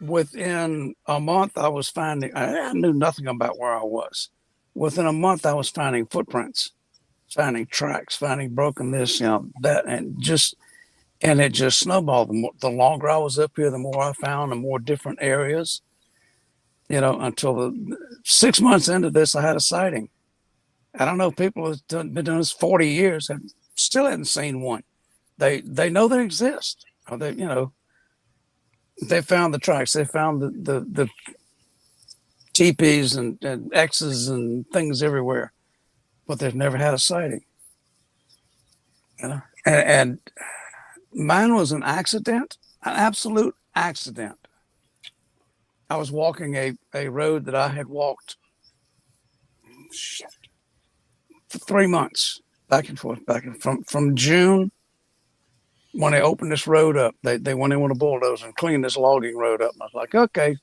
within a month, I was finding. I knew nothing about where I was. Within a month, I was finding footprints, finding tracks, finding broken this, that, and it just snowballed. The longer I was up here, the more I found, the more different areas. Until the 6 months into this, I had a sighting. I don't know. People have been doing this 40 years and still hadn't seen one. They know they exist. Or they found the tracks. They found the teepees and X's and things everywhere, but they've never had a sighting. And mine was an accident, an absolute accident. I was walking a road that I had walked for 3 months, back and forth, from June when they opened this road up. They went in with a bulldozer and cleaned this logging road up. And I was like, okay.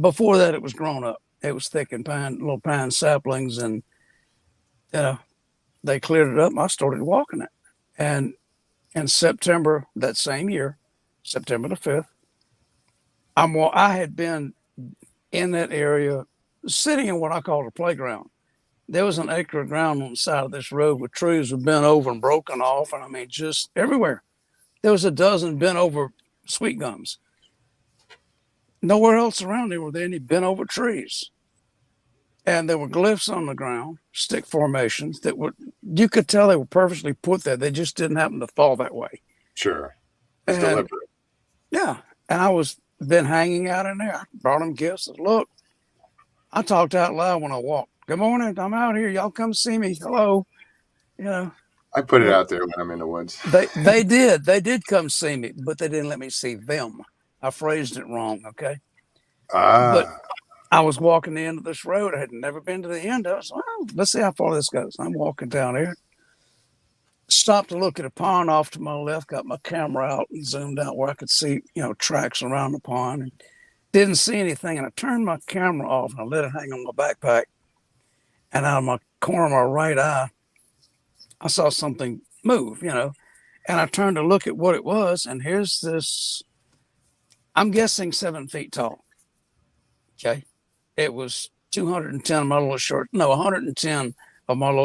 Before that, it was grown up. It was thick and little pine saplings, and they cleared it up. And I started walking it, and in September that same year, September the 5th, I had been in that area, sitting in what I call a playground. There was an acre of ground on the side of this road where trees were bent over and broken off, and I mean, just everywhere. There was a dozen bent over sweet gums. Nowhere else around there were there any bent over trees. And there were glyphs on the ground, stick formations you could tell they were purposely put there. They just didn't happen to fall that way. Sure. It's And deliberate. yeah, and I was then hanging out in there. I brought them gifts. Said, look, I talked out loud when I walked. Good morning. I'm out here. Y'all come see me. Hello. I put it out there when I'm in the woods. They did come see me, but they didn't let me see them. I phrased it wrong. Okay. But I was walking the end of this road. I had never been to the end of it. So, let's see how far this goes. I'm walking down here. Stopped to look at a pond off to my left. Got my camera out and zoomed out where I could see, tracks around the pond. And didn't see anything. And I turned my camera off and I let it hang on my backpack. And out of my corner of my right eye, I saw something move, and I turned to look at what it was. And here's this, I'm guessing 7 feet tall. Okay. It was 110 of my little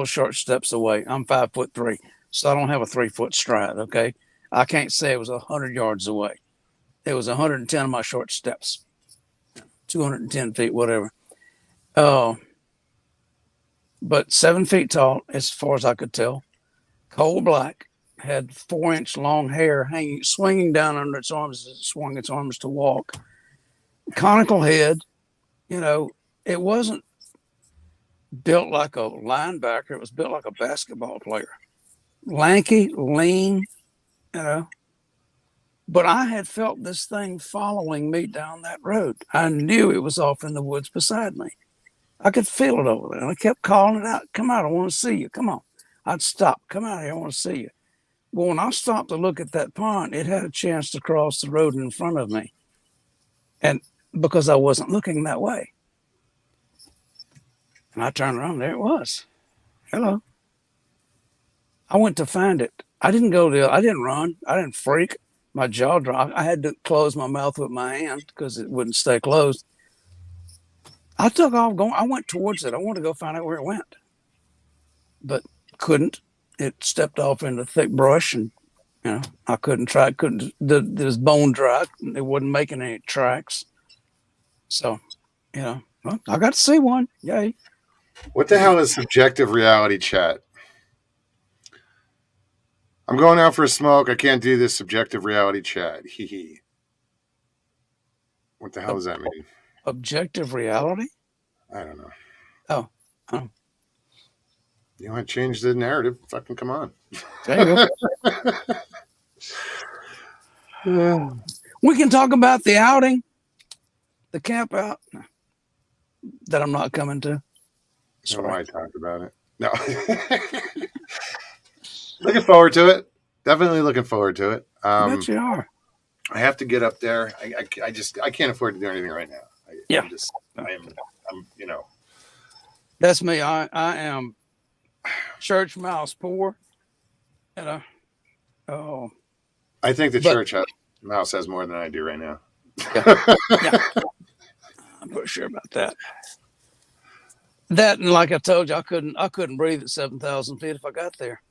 short steps away. I'm 5'3", so I don't have a 3-foot stride. Okay. I can't say it was 100 yards away. It was 110 of my short steps, 210 feet, whatever. But 7 feet tall, as far as I could tell, coal black, had 4-inch long hair swinging down under its arms as it swung its arms to walk. Conical head, it wasn't built like a linebacker. It was built like a basketball player. Lanky, lean, But I had felt this thing following me down that road. I knew it was off in the woods beside me. I could feel it over there. And I kept calling it out. Come out, I want to see you. Come on. I'd stop. Come out here, I want to see you. Well, when I stopped to look at that pond, it had a chance to cross the road in front of me. And because I wasn't looking that way. And I turned around, there it was. Hello. I went to find it. I didn't run. I didn't freak. My jaw dropped. I had to close my mouth with my hand because it wouldn't stay closed. I took off going. I went towards it. I wanted to go find out where it went, but couldn't. It stepped off into thick brush, and I couldn't try. It was bone dry. It wasn't making any tracks. So, well, I got to see one. Yay! What the hell is subjective reality chat? I'm going out for a smoke. I can't do this subjective reality chat. Hee hee. What the hell does that mean? Objective reality? I don't know. Oh. You want to change the narrative? Fucking come on. There you go. We can talk about the outing, the camp out that I'm not coming to. Sorry. I talked about it. No. Looking forward to it. definitely looking forward to it. I bet you are. I have to get up there. I can't afford to do anything right now. Yeah. I'm That's me. I am church mouse poor. You know. Oh, I think the but church mouse has more than I do right now. yeah, yeah. I'm pretty sure about that. That and like I told you, I couldn't breathe at 7,000 feet if I got there.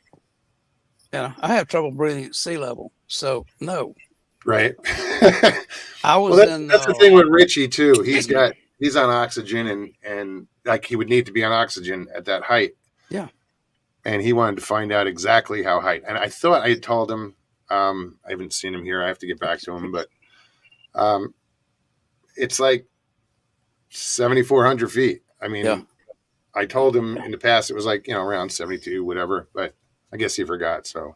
I have trouble breathing at sea level. So no, Right. I Well, was in. that's the thing with Richie too. He's on oxygen and like he would need to be on oxygen at that height. Yeah. And he wanted to find out exactly how height. And I thought I had told him. I haven't seen him here. I have to get back to him, but it's like 7,400 feet. I mean, Yeah. I told him in the past it was like around 72, whatever. But I guess he forgot. So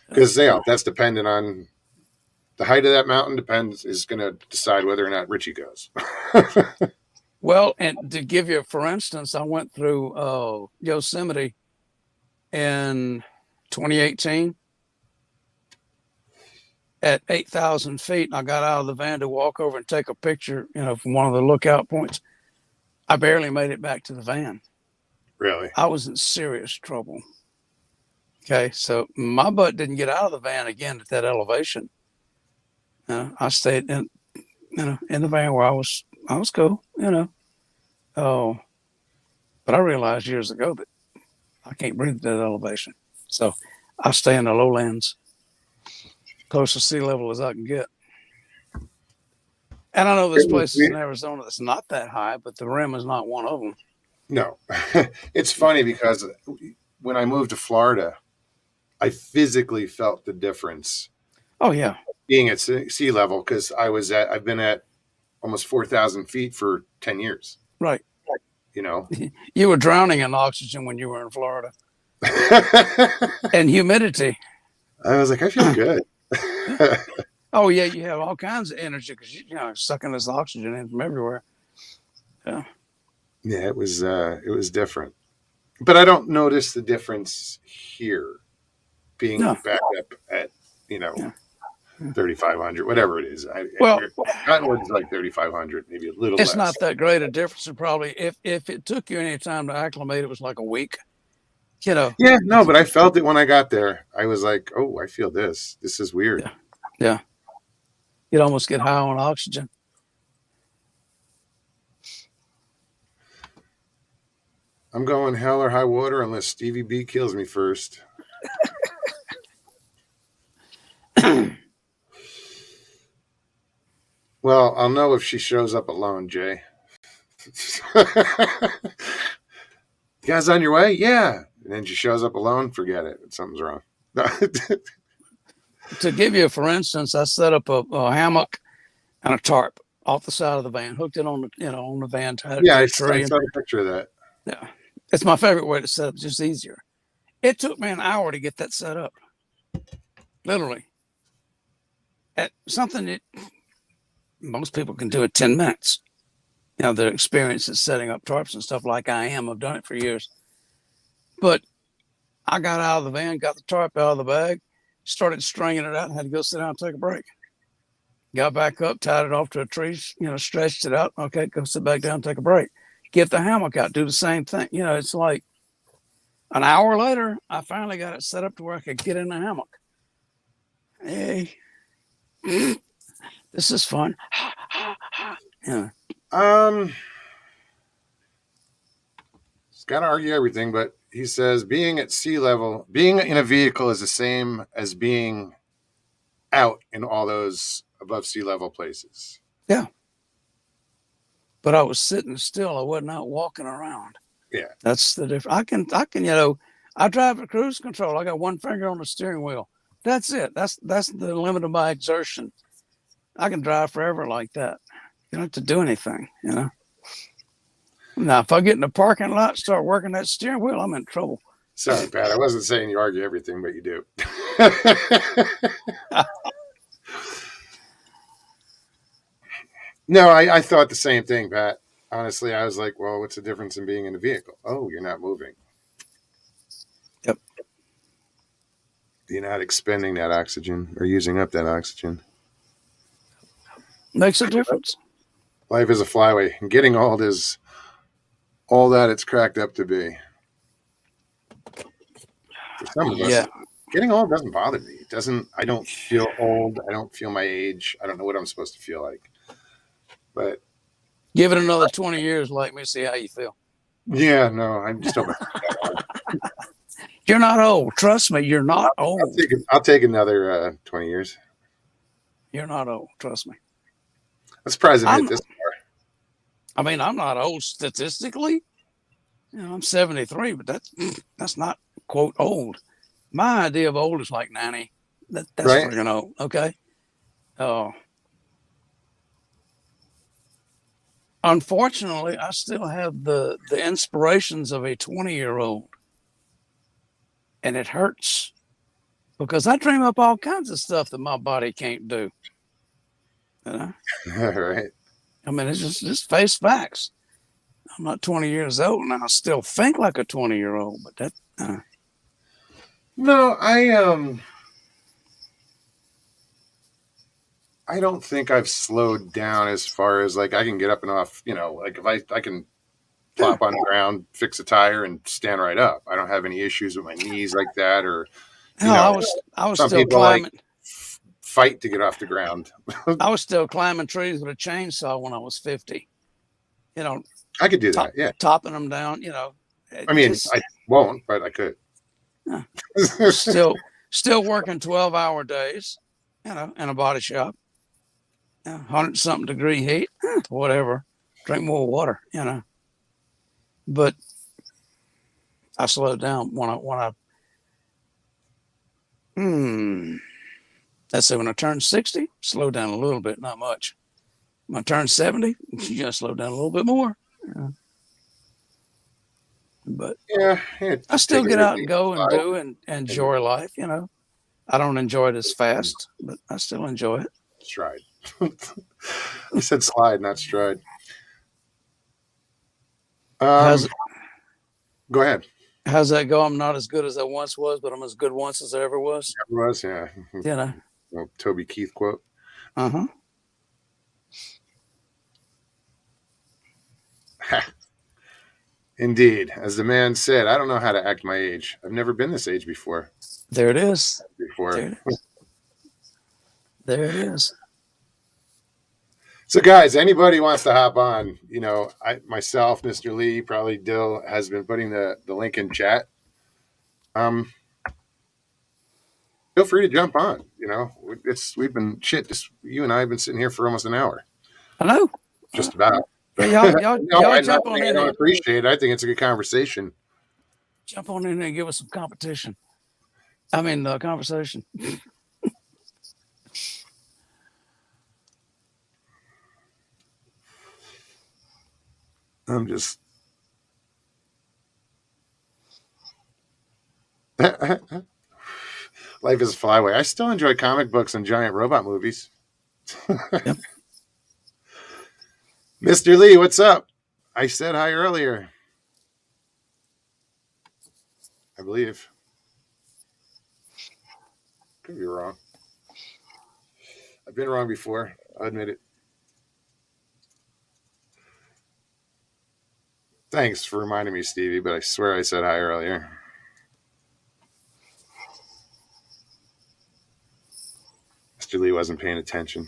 because that's dependent on the height of that mountain is going to decide whether or not Richie goes. Well, and to give you, for instance, I went through Yosemite in 2018 at 8,000 feet. And I got out of the van to walk over and take a picture, from one of the lookout points. I barely made it back to the van. Really? I was in serious trouble. Okay. So my butt didn't get out of the van again at that elevation. I stayed in the van where I was cool, Oh, but I realized years ago that I can't breathe at that elevation. So I stay in the lowlands, close to sea level as I can get. And I know there's places in Arizona that's not that high, but the rim is not one of them. No. It's funny because when I moved to Florida, I physically felt the difference. Oh yeah. Being at sea level, because I've been at almost 4,000 feet for 10 years. Right. You were drowning in oxygen when you were in Florida. And humidity. I was like, I feel good. Oh yeah, you have all kinds of energy because you're sucking this oxygen in from everywhere. Yeah. Yeah, it was different, but I don't notice the difference here, being back up at 3,500, whatever it is. Cottonwood's like 3,500, maybe a little less. It's not that great a difference. And probably if it took you any time to acclimate, it was like a week. Yeah, no, but I felt it when I got there. I was like, oh, I feel this. This is weird. Yeah. You'd almost get high on oxygen. I'm going hell or high water unless Stevie B kills me first. Well, I'll know if she shows up alone, Jay. You guys on your way? Yeah. And then she shows up alone, forget it. Something's wrong. To give you, for instance, I set up a hammock and a tarp off the side of the van, hooked it on the van. I saw a picture of that. Yeah, it's my favorite way to set up. It's just easier. It took me an hour to get that set up, literally. At something that most people can do in 10 minutes. Their experience at setting up tarps and stuff like I am. I've done it for years. But I got out of the van, got the tarp out of the bag, started stringing it out, and had to go sit down and take a break. Got back up, tied it off to a tree, stretched it out. Okay, go sit back down, take a break. Get the hammock out, do the same thing. It's like an hour later, I finally got it set up to where I could get in the hammock. Hey, this is fun. Yeah. He's got to argue everything, but he says being at sea level, being in a vehicle is the same as being out in all those above sea level places. Yeah. But I was sitting still. I wasn't out walking around. Yeah. That's the difference. I can, I drive at cruise control. I got one finger on the steering wheel. That's it. That's the limit of my exertion. I can drive forever like that. You don't have to do anything, Now, if I get in the parking lot, start working that steering wheel, I'm in trouble. Sorry, Pat. I wasn't saying you argue everything, but you do. No, I thought the same thing, Pat. Honestly, I was like, well, what's the difference in being in a vehicle? Oh, you're not moving. Yep. you're not expending that oxygen or using up that oxygen. Makes a difference. Life is a flyway, and getting old is all that it's cracked up to be. For some of us, Yeah. getting old doesn't bother me. It doesn't. I don't feel old. I don't feel my age. I don't know what I'm supposed to feel like. But Give it another 20 years, like me, see how you feel. yeah, no, I'm just hoping. You're not old. Trust me, you're not old. I'll take another 20 years. You're not old. Trust me. I'm surprised I made it this I'm not old statistically. I'm 73, but that's not quote old. My idea of old is like 90. That's right. freaking old. Okay. Unfortunately, I still have the inspirations of a 20-year-old, and it hurts because I dream up all kinds of stuff that my body can't do. Right. It's just face facts. I'm not 20 years old, and I still think like a 20-year-old. But that. No, I don't think I've slowed down as far as like I can get up and off. Like if I can plop on the ground, fix a tire, and stand right up. I don't have any issues with my knees like that, or I was some still people climbing. Like fight to get off the ground. I was still climbing trees with a chainsaw when I was 50. I could do that. Yeah, topping them down. I won't, but I could. Still working 12-hour days. In a body shop. 100-something degree heat. Whatever. Drink more water. But I slowed down when I turned 60, slowed down a little bit, not much. When I turned 70, you gotta slow down a little bit more. But yeah, I still get out and go and do and enjoy life. I don't enjoy it as fast, but I still enjoy it. Stride. I said slide, not stride. Go ahead. How's that go? I'm not as good as I once was, but I'm as good once as I ever was. Ever was, yeah. Toby Keith quote. Uh-huh. Indeed. As the man said, I don't know how to act my age. I've never been this age before. There it is. There it is. So, guys, anybody wants to hop on, myself, Mr. Lee, probably Dill has been putting the link in chat. Feel free to jump on. We've been just you and I have been sitting here for almost an hour. I know. Just about. Y'all jump on in. I don't appreciate it. I think it's a good conversation. Jump on in there and give us some competition. Conversation. I'm just. Life is a flyway. I still enjoy comic books and giant robot movies. Yep. Mr. Lee, what's up? I said hi earlier. I believe. Could be wrong. I've been wrong before. I'll admit it. Thanks for reminding me, Stevie, but I swear I said hi earlier. Mr. Lee wasn't paying attention.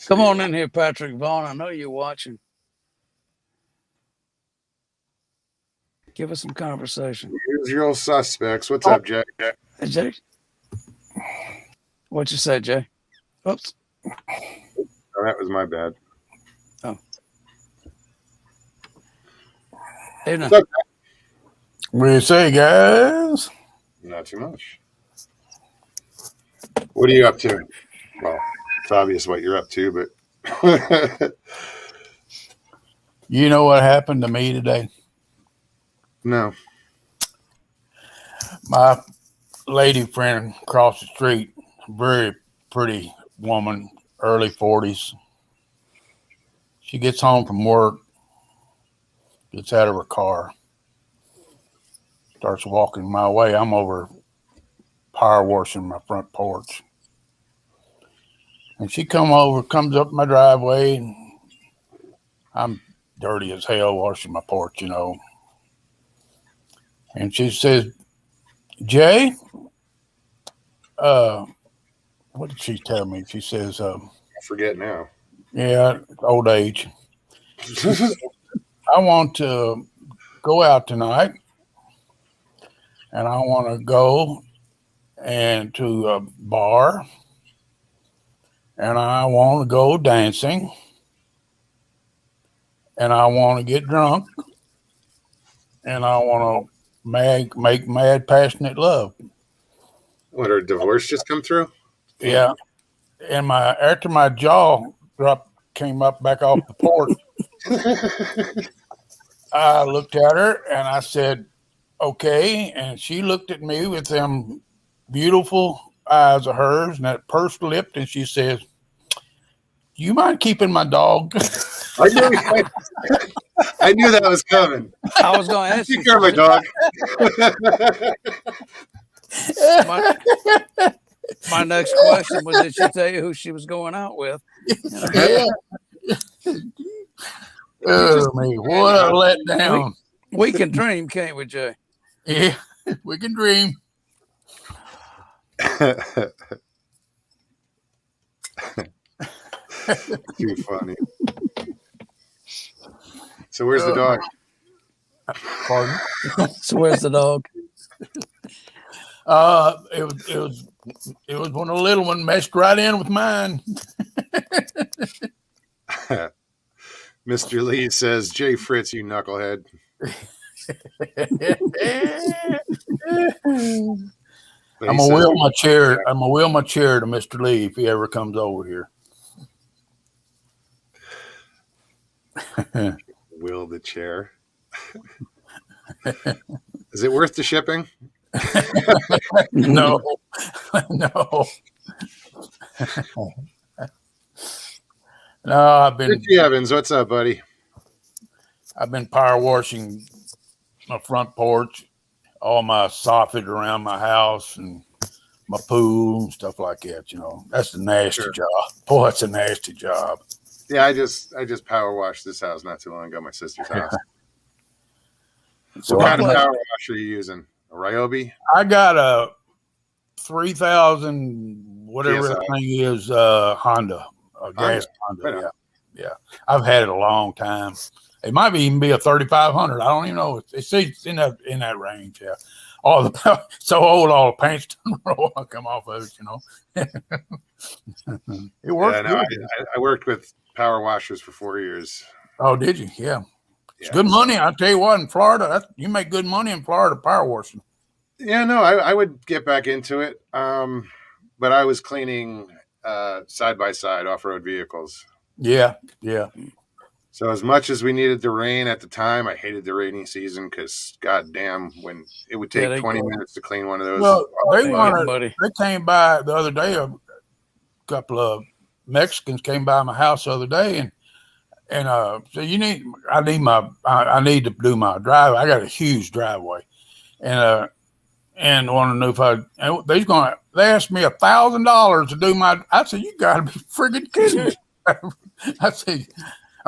Come on in here, Patrick Vaughn. I know you're watching. Give us some conversation. Usual suspects. What's up, Jay? Hey, Jay. What you say, Jay? Oops. Oh, that was my bad. Oh. Hey, now. What do you say, guys? Not too much. What are you up to? Well, it's obvious what you're up to, but you know what happened to me today? No. My lady friend across the street, very pretty woman, early 40s. She gets home from work, gets out of her car. starts walking my way. I'm over power washing my front porch. And she comes up my driveway, and I'm dirty as hell washing my porch, And she says, Jay, what did she tell me? She says, I forget now. yeah, old age. I want to go out tonight, and I want to go and to a bar, and I want to go dancing, and I want to get drunk, and I want to make mad, passionate love. What, her divorce just come through? Yeah. And after my jaw came up back off the porch, I looked at her and I said, okay. And she looked at me with them beautiful eyes of hers and that pursed lip, and she says, do you mind keeping my dog? I knew that was coming. I was going to ask you. Take care of my dog. My next question was, did she tell you who she was going out with? Yeah. Oh, me, what a letdown. We can dream, can't we, Jay? Yeah, we can dream. Too funny. So where's the dog? Pardon? So where's the dog? It was when a little one messed right in with mine. Mr. Lee says, Jay Fritz, you knucklehead. I'm gonna wheel my chair to Mr. Lee if he ever comes over here. Wheel the chair. Is it worth the shipping? No. No, Richie Evans, what's up, buddy? I've been power washing my front porch, all my soffit around my house, and my pool and stuff like that. That's a nasty job. Boy, that's a nasty job. Yeah, I just power washed this house not too long ago. My sister's house. So what kind of power wash are you using? A Ryobi? I got a 3,000 whatever that thing is, Honda, a gas Honda. Yeah. I've had it a long time. It might even be a 3,500. I don't even know. It's in that range. Yeah. So old, all the paint's come off of it. It worked. Yeah, no, I worked with power washers for 4 years. Oh, did you? Yeah. It's good money. I'll tell you what, in Florida, you make good money in Florida power washing. Yeah, no, I would get back into it. But I was cleaning side by side off-road vehicles. Yeah. So as much as we needed the rain at the time, I hated the rainy season because goddamn, when it would take 20 minutes to clean one of those. Well, they came by the other day. A couple of Mexicans came by my house the other day, and so I need to do my driveway. I got a huge driveway, and want to know if they asked me $1,000 to do my. I said, you got to be friggin' kidding me. I said,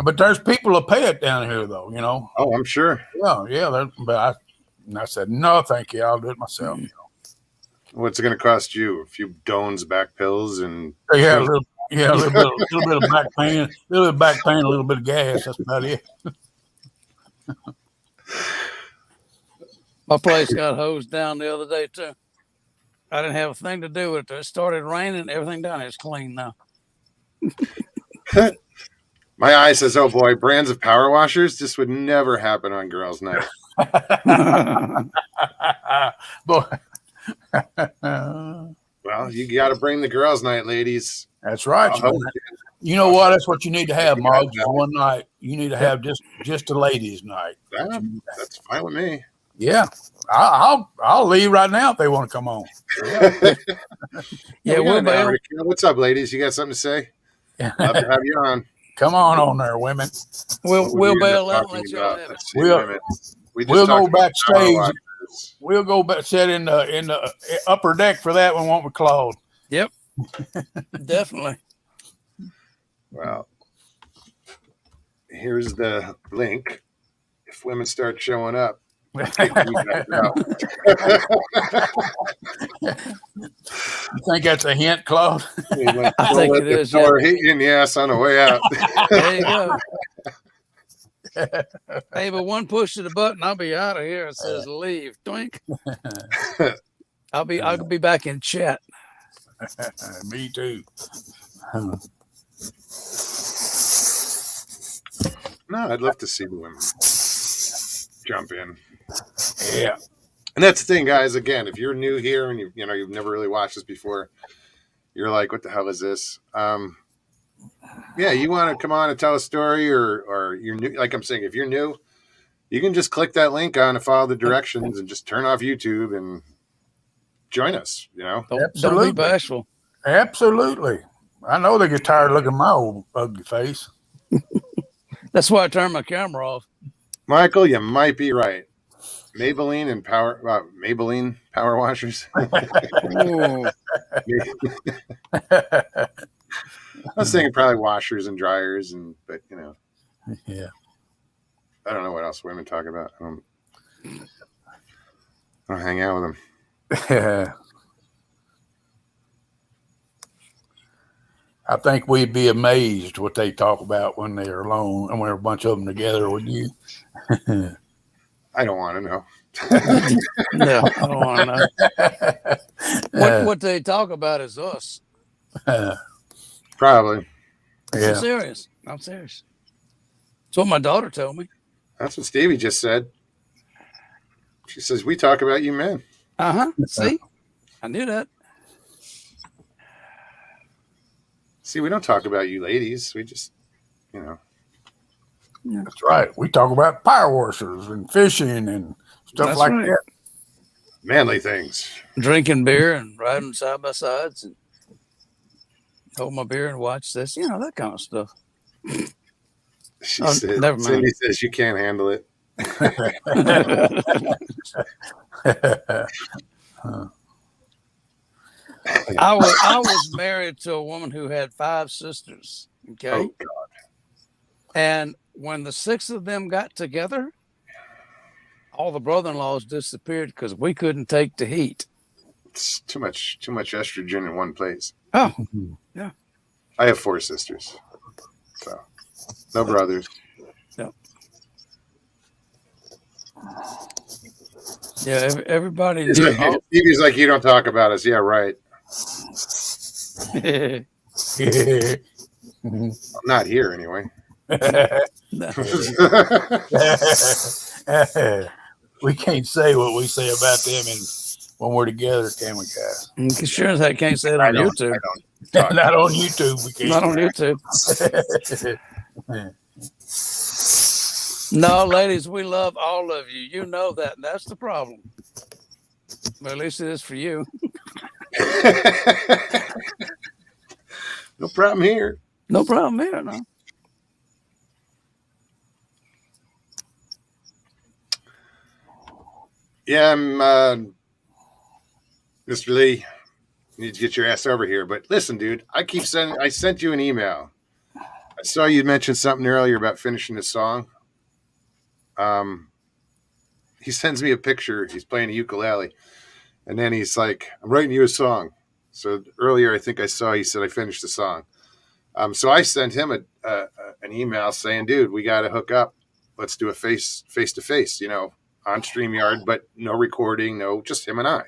but there's people that pay it down here though, Oh, I'm sure. Yeah. But I said, no, thank you. I'll do it myself. What's it going to cost you? A few Doan's back pills and a little bit of back pain, a little bit of gas. That's about it. My place got hosed down the other day too. I didn't have a thing to do with it. It started raining. Everything down here is clean now. My eye says, oh boy, brands of power washers. This would never happen on girls' night. Boy. Well, you got to bring the girls' night, ladies. That's right. You know what? That's what you need to have, Muggs. One night. You need to have just a ladies' night. That's fine with me. Yeah. I'll leave right now if they want to come on. Yeah, what's up, ladies? You got something to say? Love to have you on. Come on there, women. We'll bail out and let y'all have it. We'll go backstage. we'll go back, sit in the upper deck for that one, won't we, Claude? Yep. Definitely. Well, here's the link. If women start showing up, You think that's a hint, Claude? I think it is. Or hit you in the ass on the way out. There you go. Hey, but one push of the button, I'll be out of here. It says leave. Doink. I'll be back in chat. Me too. No, I'd love to see the women jump in. Yeah. And that's the thing, guys. Again, if you're new here and you've never really watched this before, you're like, what the hell is this? Yeah, you want to come on and tell a story, or you're new. Like I'm saying, if you're new, you can just click that link on and follow the directions and just turn off YouTube and join us. Don't be bashful. Absolutely. I know they get tired of looking at my old ugly face. That's why I turned my camera off. Michael, you might be right. Maybelline power washers. I was thinking probably washers and dryers, but Yeah. I don't know what else women talk about. I don't hang out with them. Yeah. I think we'd be amazed what they talk about when they're alone and when a bunch of them together with you. I don't want to know. No, I don't want to know. What they talk about is us. Probably. Yeah. I'm serious. That's what my daughter told me. That's what Stevie just said. She says, we talk about you men. See? I knew that. See, we don't talk about you ladies. We just, That's right. We talk about power washers and fishing and stuff like that. Manly things. Drinking beer and riding side by sides and hold my beer and watch this, that kind of stuff. She said, never mind. Cindy says you can't handle it. I was married to a woman who had 5 sisters. Okay. Oh, God. And when the 6 of them got together, all the brother-in-laws disappeared because we couldn't take the heat. It's too much estrogen in one place. Oh, yeah. I have 4 sisters, so no brothers. Yep. Yeah, everybody knew. Stevie's like, you don't talk about us. Yeah, right. I'm not here anyway. We can't say what we say about them when we're together, can we, guys? Sure as heck can't say it on YouTube. Not on YouTube. We can't. Not on YouTube. No, ladies, we love all of you. You know that. And that's the problem. But at least it is for you. No problem here. No problem here, no. Yeah, Mr. Lee, you need to get your ass over here. But listen, dude, I sent you an email. I saw you mention something earlier about finishing the song. He sends me a picture. He's playing a ukulele. And then he's like, I'm writing you a song. So earlier, I think I saw he said I finished the song. So I sent him an email saying, dude, we got to hook up. Let's do a face-to-face, on StreamYard, but no recording, no, just him and I,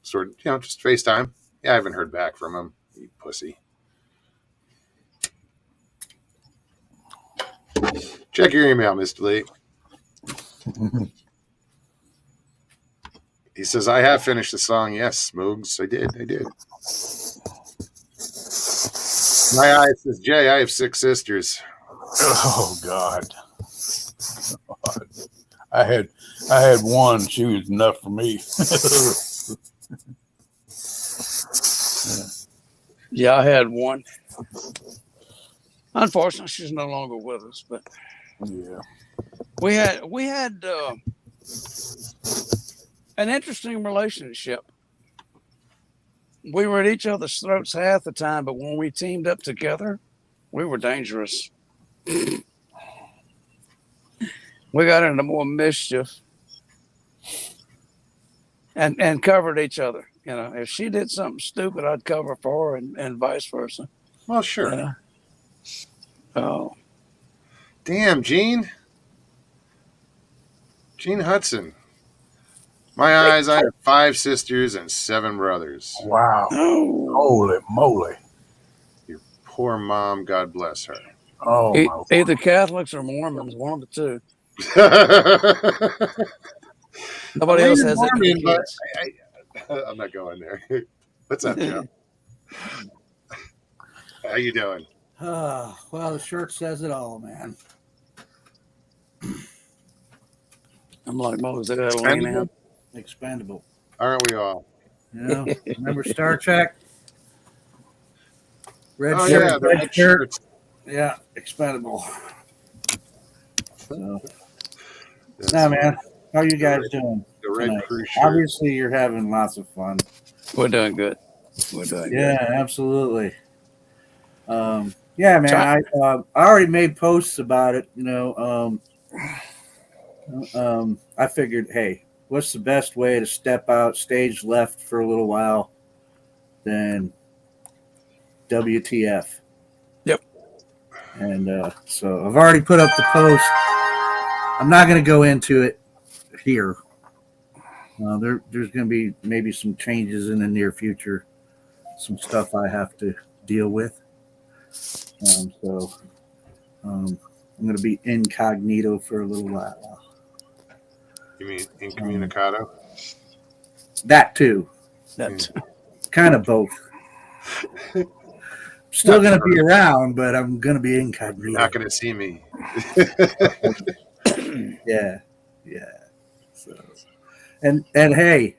just FaceTime. Yeah, I haven't heard back from him, you pussy. Check your email, Mr. Lee. He says, I have finished the song. Yes, Moogs, I did. My eye says, Jay, I have 6 sisters. Oh, God. I had one. She was enough for me. Yeah, I had one. Unfortunately, she's no longer with us. But yeah, we had an interesting relationship. We were at each other's throats half the time, but when we teamed up together, we were dangerous. We got into more mischief and covered each other. You know, if she did something stupid, I'd cover for her, and vice versa. Well, sure. You know? Oh, Damn, Gene Hudson. My eyes, I have 5 sisters and 7 brothers. Wow. oh. Holy moly. Your poor mom, God bless her. Oh, my Either Catholics or Mormons, one of the two. Nobody else has that many kids. I'm not going there. What's up, Joe? How you doing? Well, the shirt says it all, man. I'm like Moses. I gotta lean out. Expendable. Aren't we all? You know, remember Star Trek? Red Oh, shirt, yeah, the red red shirt. shirts. Yeah, expendable. So, That's nah, man, how you guys doing? the red tonight? crew shirt. Obviously, you're having lots of fun. We're doing good. We're doing Yeah, absolutely. Yeah, man, I already made posts about it. You know, I figured, hey, what's the best way to step out stage left for a little while than WTF? Yep. And so I've already put up the post. I'm not going to go into it here. There's going to be maybe some changes in the near future, some stuff I have to deal with. So I'm going to be incognito for a little while. You mean incommunicado? That too. That's Kind of both. Still going to be around, but I'm going to be incognito. You're not going to see me. Yeah. So, and hey,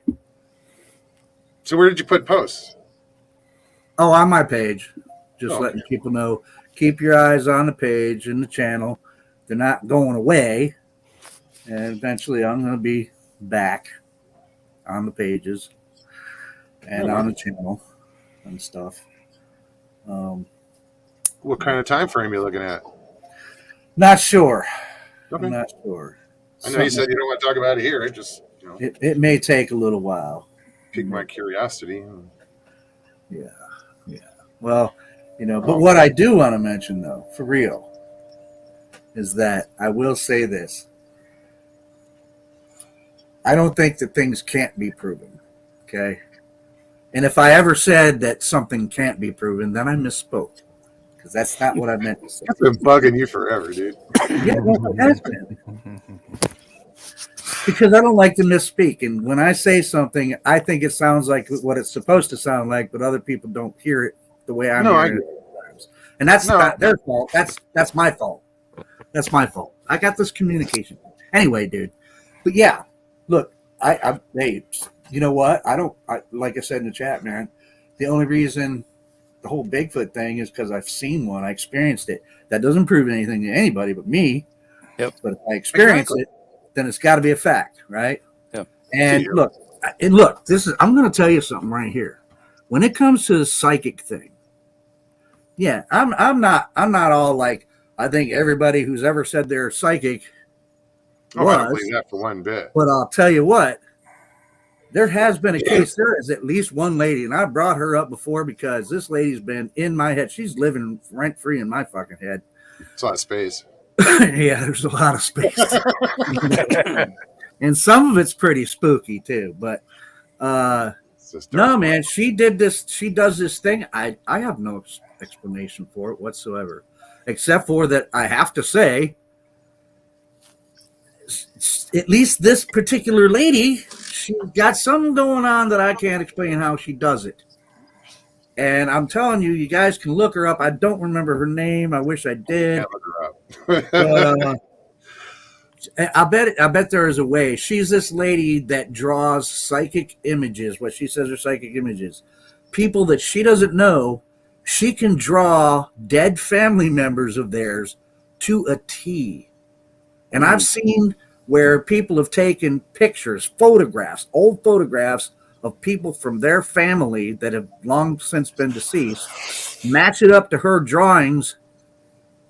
So where did you put posts? on my page, just Oh, letting people know, keep your eyes on the page and the channel. They're not going away. And eventually I'm going to be back on the pages and on the channel and stuff. What kind of time frame are you looking at? Not sure. Okay. I'm not sure. I know you said you don't want to talk about it here. I just, It may take a little while. piqued my curiosity. Yeah. Well, but what I do want to mention, though, for real, is that I will say this. I don't think that things can't be proven. Okay. And if I ever said that something can't be proven, then I misspoke. Because that's not what I meant to say. I've been bugging you forever, dude. Yeah, well, it has been. Because I don't like to misspeak. And when I say something, I think it sounds like what it's supposed to sound like, but other people don't hear it the way I'm hearing it sometimes. And that's not their fault. That's my fault. That's my fault. I got this communication. Anyway, dude. But yeah, look, hey, you know what? Like I said in the chat, man, the only reason the whole Bigfoot thing is because I've seen one. I experienced it. That doesn't prove anything to anybody but me. Yep. But if I experience it, then it's got to be a fact, right? Yep. And look, I'm going to tell you something right here. When it comes to the psychic thing, yeah, I'm not all like, I think everybody who's ever said they're psychic I don't believe that for one bit. But I'll tell you what, there has been a case. There is at least one lady, and I brought her up before because this lady's been in my head. She's living rent free in my fucking head. It's a lot of space. Yeah, there's a lot of space. And some of it's pretty spooky too. But no, man, she did this. She does this thing. I have no explanation for it whatsoever, except for that I have to say, at least this particular lady, she's got something going on that I can't explain how she does it. And I'm telling you, you guys can look her up. I don't remember her name. I wish I did. Look her up. I bet there is a way. She's this lady that draws psychic images, what she says are psychic images. People that she doesn't know, she can draw dead family members of theirs to a T. And I've seen where people have taken pictures, photographs, old photographs of people from their family that have long since been deceased, match it up to her drawings,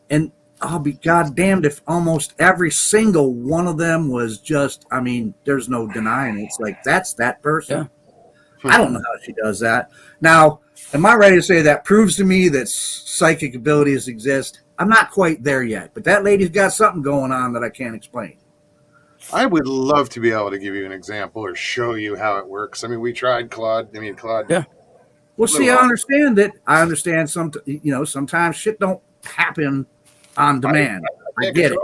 and I'll be goddamned if almost every single one of them was just, I mean, there's no denying it. It's like, that's that person. Yeah. I don't know how she does that. Now, am I ready to say that proves to me that psychic abilities exist? I'm not quite there yet, but that lady's got something going on that I can't explain. I would love to be able to give you an example or show you how it works. I mean, we tried Claude. Yeah. Well, see, I understand it. I understand sometimes shit don't happen on demand. I get it.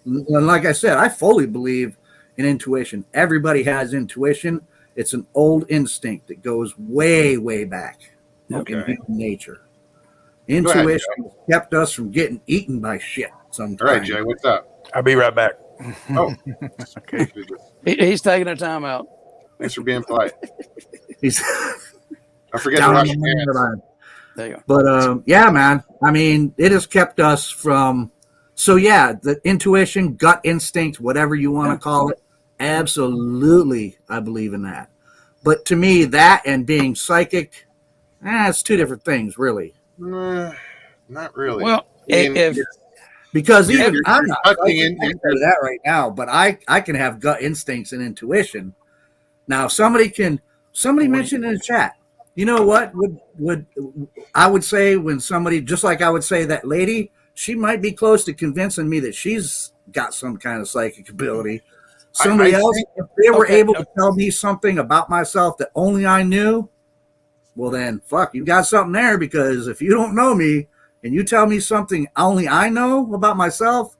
And like I said, I fully believe in intuition. Everybody has intuition. It's an old instinct that goes way, way back in human nature. Intuition has kept us from getting eaten by shit sometimes. All right, Jay, what's up? I'll be right back. Oh, okay. He's taking a time out. Thanks for being polite. He's I forget to wash your hands. There you go. But yeah, man. I mean, it has kept us from. So yeah, the intuition, gut instinct, whatever you want to call it, absolutely, I believe in that. But to me, that and being psychic, it's two different things, really. Not really. Well, because even I'm not touching that right now, but I can have gut instincts and intuition. Now, somebody mentioned in the chat. You know what? Would I would say when somebody, just like I would say that lady, she might be close to convincing me that she's got some kind of psychic ability. Somebody else, if they were able to tell me something about myself that only I knew, well then, fuck, you got something there, because if you don't know me and you tell me something only I know about myself,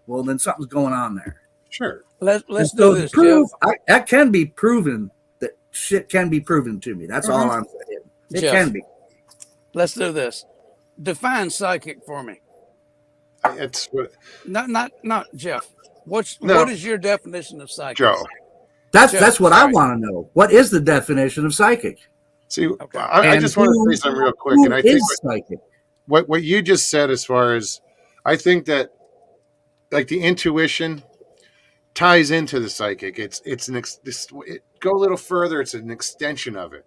well then something's going on there. Sure. Let's do this, prove, that can be proven. That shit can be proven to me. That's all I'm saying. It can be. Let's do this. Define psychic for me. It's what, not Jeff. What is your definition of psychic? Joe. That's what I want to know. What is the definition of psychic? See, I just want to say something real quick, and I think psychic. What you just said, as far as I think that, like, the intuition ties into the psychic. Go a little further. It's an extension of it.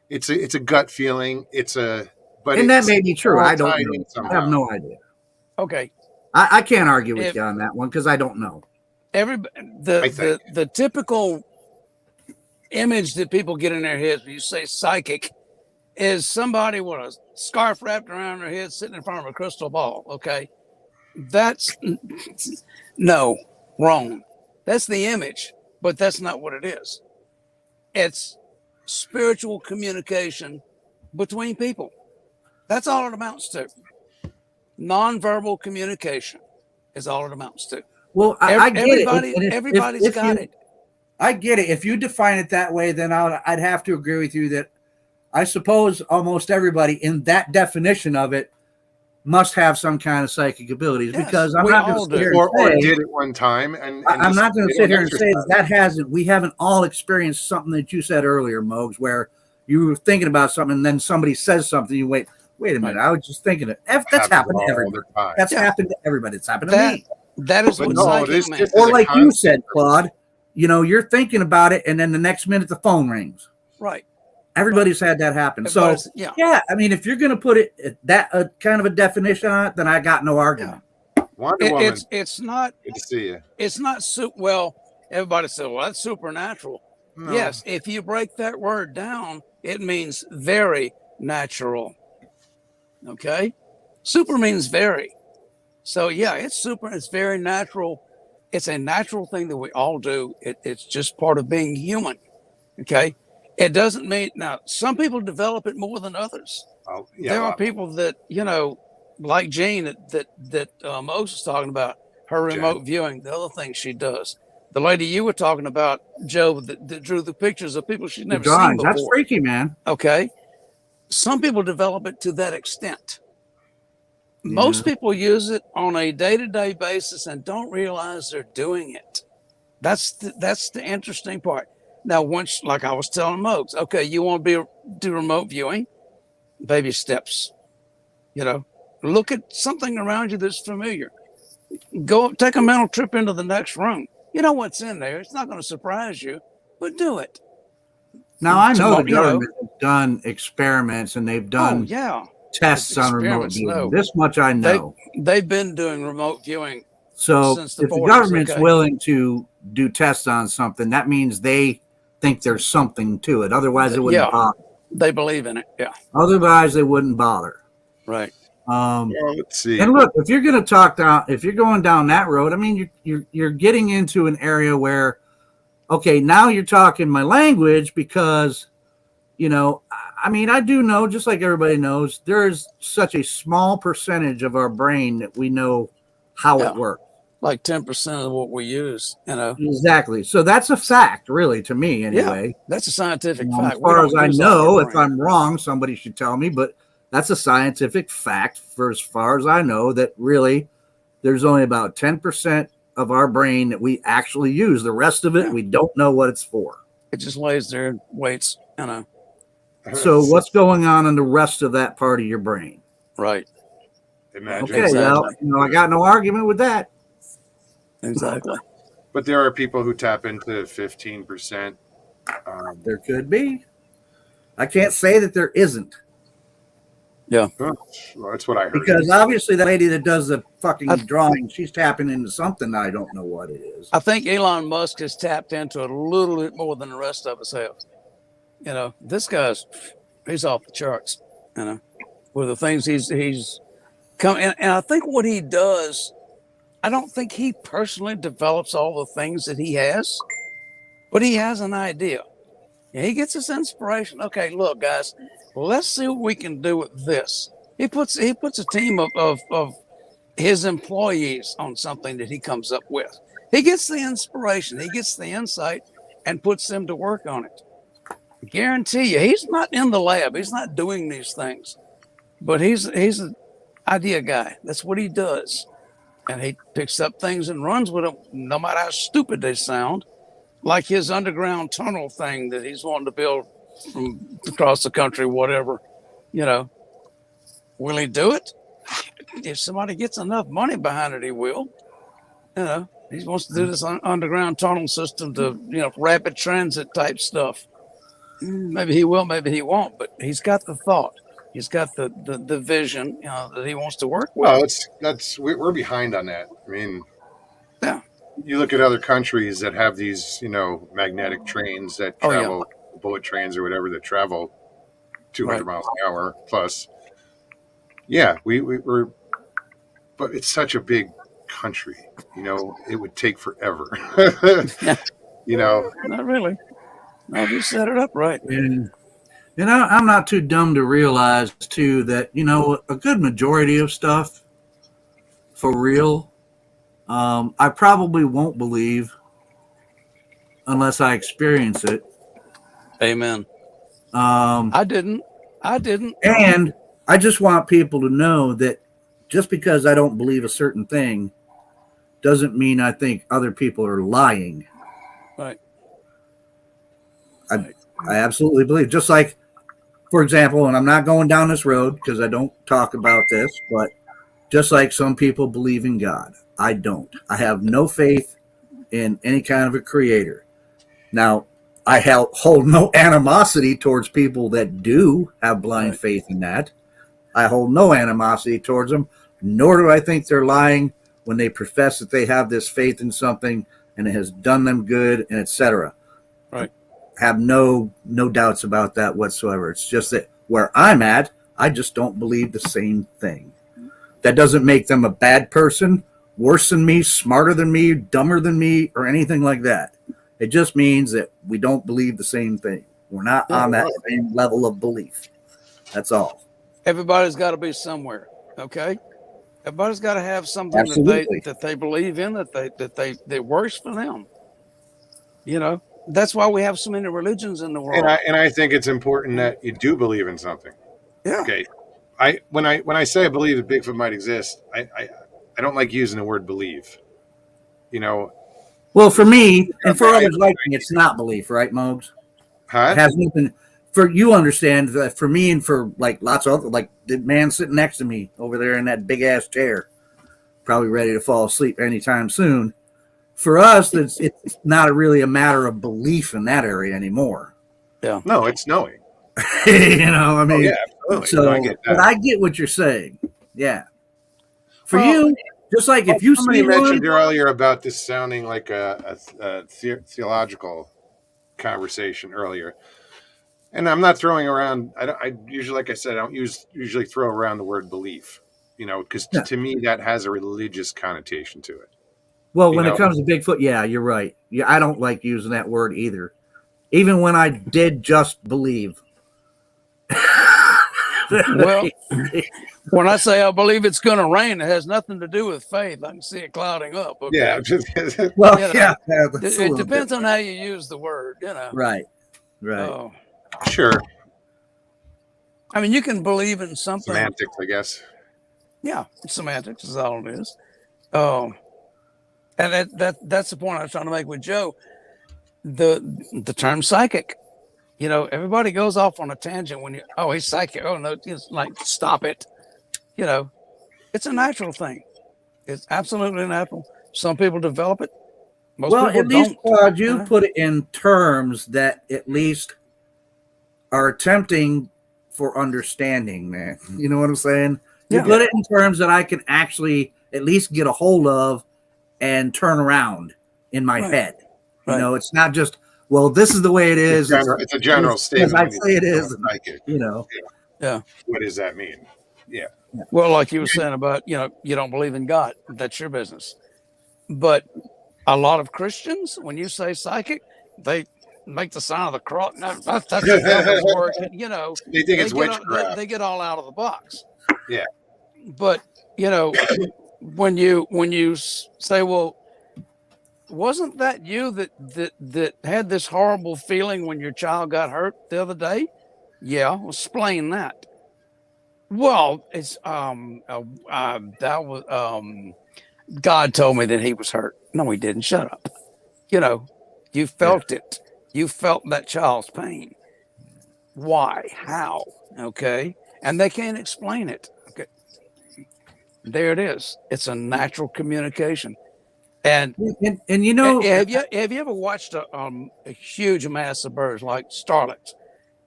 It's a gut feeling. And that may be true. I don't know. I have no idea. Okay. I can't argue with you on that one because I don't know. The typical image that people get in their heads when you say psychic is somebody with a scarf wrapped around their head sitting in front of a crystal ball. Okay. That's wrong. That's the image, but that's not what it is. It's spiritual communication between people. That's all it amounts to. Nonverbal communication is all it amounts to. Well, I get it. Everybody's got it. I get it. If you define it that way, then I'd have to agree with you that I suppose almost everybody in that definition of it must have some kind of psychic abilities, because I'm not going to sit here and say, or did it one time, and I'm not going to sit here and say we haven't all experienced something that you said earlier, Mogs, where you were thinking about something and then somebody says something, you wait a minute, I was just thinking it. That's happened to everybody. That's happened to everybody. It's happened to me. That is what psychic means. Or like you said, Claude, you're thinking about it and then the next minute the phone rings. Right. Everybody's had that happen. So yeah, I mean, if you're going to put it that kind of a definition on it, then I got no argument. Wonder Woman. It's not. Good to see you. It's not well. Everybody said, "Well, that's supernatural." No. Yes, if you break that word down, it means very natural. Okay, super means very. So yeah, it's super. It's very natural. It's a natural thing that we all do. It's just part of being human. Okay. It doesn't mean now some people develop it more than others. Oh, yeah, there are people that, like Jean that Moses was talking about, her remote viewing, the other thing she does. The lady you were talking about, Joe, that drew the pictures of people she'd never seen before. That's freaky, man. Okay. Some people develop it to that extent. Yeah. Most people use it on a day-to-day basis and don't realize they're doing it. That's the interesting part. Now, once, like I was telling Mogs, okay, you want to do remote viewing, baby steps. Look at something around you that's familiar. Go take a mental trip into the next room. You know what's in there. It's not going to surprise you, but do it. Now I know the You know. government has done experiments and they've Oh done yeah, tests on remote experiments. viewing. No, This much I know. they've been doing remote viewing So since the if the 40s. government's Okay. willing to do tests on something, that means they think there's something to it. Otherwise, they wouldn't Yeah. bother. They believe in it. Yeah. Otherwise, they wouldn't bother. Right. Well, let's see. And look, if you're going to talk down, if you're going down that road, I mean, you're getting into an area where, okay, now you're talking my language because, you know, I mean, I do know, just like everybody knows, there's such a small percentage of our brain that we know how Yeah. it works. Like 10% of what we use, you know. Exactly. So that's a fact, really, to me, anyway. Yeah, that's a scientific fact. As far as I use all know, our if brain. I'm wrong, somebody should tell me, but that's a scientific fact for as far as I know, that really there's only about 10% of our brain that we actually use. The rest of it, Yeah. we don't know what it's for. It just lays there and waits, you know. So what's going on in the rest of that part of your brain? Right. Imagine. Okay, Exactly. well, you know, I got no argument with that. Exactly. But there are people who tap into 15%. There could be. I can't say that there isn't. Well, that's what I heard. Because obviously that lady that does the fucking drawing, she's tapping into something I don't know what it is. I think Elon Musk has tapped into it a little bit more than the rest of us have. You know, this guy's he's off the charts, you know, with the things he's come and I think what he does, I don't think he personally develops all the things that he has, but he has an idea. And he gets his inspiration. Okay, look, guys, let's see what we can do with this. He puts a team of his employees on something that he comes up with. He gets the inspiration, he gets the insight, and puts them to work on it. I guarantee you, he's not in the lab. He's not doing these things, but he's an idea guy. That's what he does, and he picks up things and runs with them, no matter how stupid they sound. Like his underground tunnel thing that he's wanting to build from across the country, whatever. You know, will he do it? If somebody gets enough money behind it, he will. You know, he wants to do this underground tunnel system to, you know, rapid transit type stuff. Maybe he will, maybe he won't, but he's got the thought. He's got the vision, you know, that he wants to work with. Well, we're behind on that. I mean, yeah. You look at other countries that have these, you know, magnetic trains that travel, bullet trains or whatever that travel 200 miles an hour plus. Yeah, we're, but it's such a big country, you know, it would take forever. You know, not really. No, you set it up right. And you know, I'm not too dumb to realize too that, you know, a good majority of stuff for real, I probably won't believe unless I experience it. Amen. I didn't. And I just want people to know that just because I don't believe a certain thing doesn't mean I think other people are lying. Right. I absolutely believe. Just like, for example, and I'm not going down this road because I don't talk about this, but just like some people believe in God, I don't. I have no faith in any kind of a creator. Now, I hold no animosity towards people that do have blind faith in that. I hold no animosity towards them, nor do I think they're lying when they profess that they have this faith in something and it has done them good, and etc. Right. I have no doubts about that whatsoever. It's just that where I'm at, I just don't believe the same thing. That doesn't make them a bad person, worse than me, smarter than me, dumber than me, or anything like that. It just means that we don't believe the same thing. We're not on that same level of belief. That's all. Everybody's got to be somewhere. Okay. Everybody's got to have something that they believe in, that works for them. You know, that's why we have so many religions in the world. And I think it's important that you do believe in something. Yeah. Okay. When I say I believe that Bigfoot might exist, I don't like using the word believe. You know. Well, for me and for others like me, it's not belief, right, Mogs? Huh? It has nothing. For you understand that for me and for like lots of other, like the man sitting next to me over there in that big ass chair, probably ready to fall asleep anytime soon. For us, it's not really a matter of belief in that area anymore. Yeah. No, it's knowing. You know, I mean, yeah, absolutely. so, No, I get that. but I get what you're saying. Yeah. For Well, you, just like if you somebody see mentioned one, earlier about this sounding like a theological conversation earlier, and I'm not throwing around. I usually, like I said, I don't usually throw around the word belief. Because Yeah. to me that has a religious connotation to it. well, when it comes to Bigfoot, yeah, you're right. Yeah, I don't like using that word either. Even when I did just believe. Well, when I say I believe it's going to rain, it has nothing to do with faith. I can see it clouding up. Okay? Yeah. Well, You know, yeah, it depends on how you use the word. Right. Oh, Sure. I mean, you can believe in something. Semantics, I guess. Yeah, semantics is all it is. Oh, and that's the point I was trying to make with Joe. The term psychic. Everybody goes off on a tangent when he's psychic. Oh no, it's like stop it. It's a natural thing. It's absolutely natural. Some people develop it. Most people at least don't. you put it in terms that at least are attempting for understanding, man. You know what I'm saying? You put it in terms that I can actually at least get a hold of and turn around in my head. It's not just, well, this is the way it is. It's a general statement. I say it is. Psychic. Yeah. What does that mean? Yeah. Well, like you were saying about, you don't believe in God. That's your business. But a lot of Christians, when you say psychic, they make the sign of the cross. No, that's the devil's work. They think it's witchcraft. They get all out of the box. Yeah. But, when you say, well, wasn't that you that had this horrible feeling when your child got hurt the other day? Yeah, well, explain that. Well, it's that was God told me that he was hurt. No, he didn't. Shut up. You felt it. You felt that child's pain. Why? How? Okay, and they can't explain it. Okay, there it is. It's a natural communication. And have you ever watched a huge mass of birds like starlets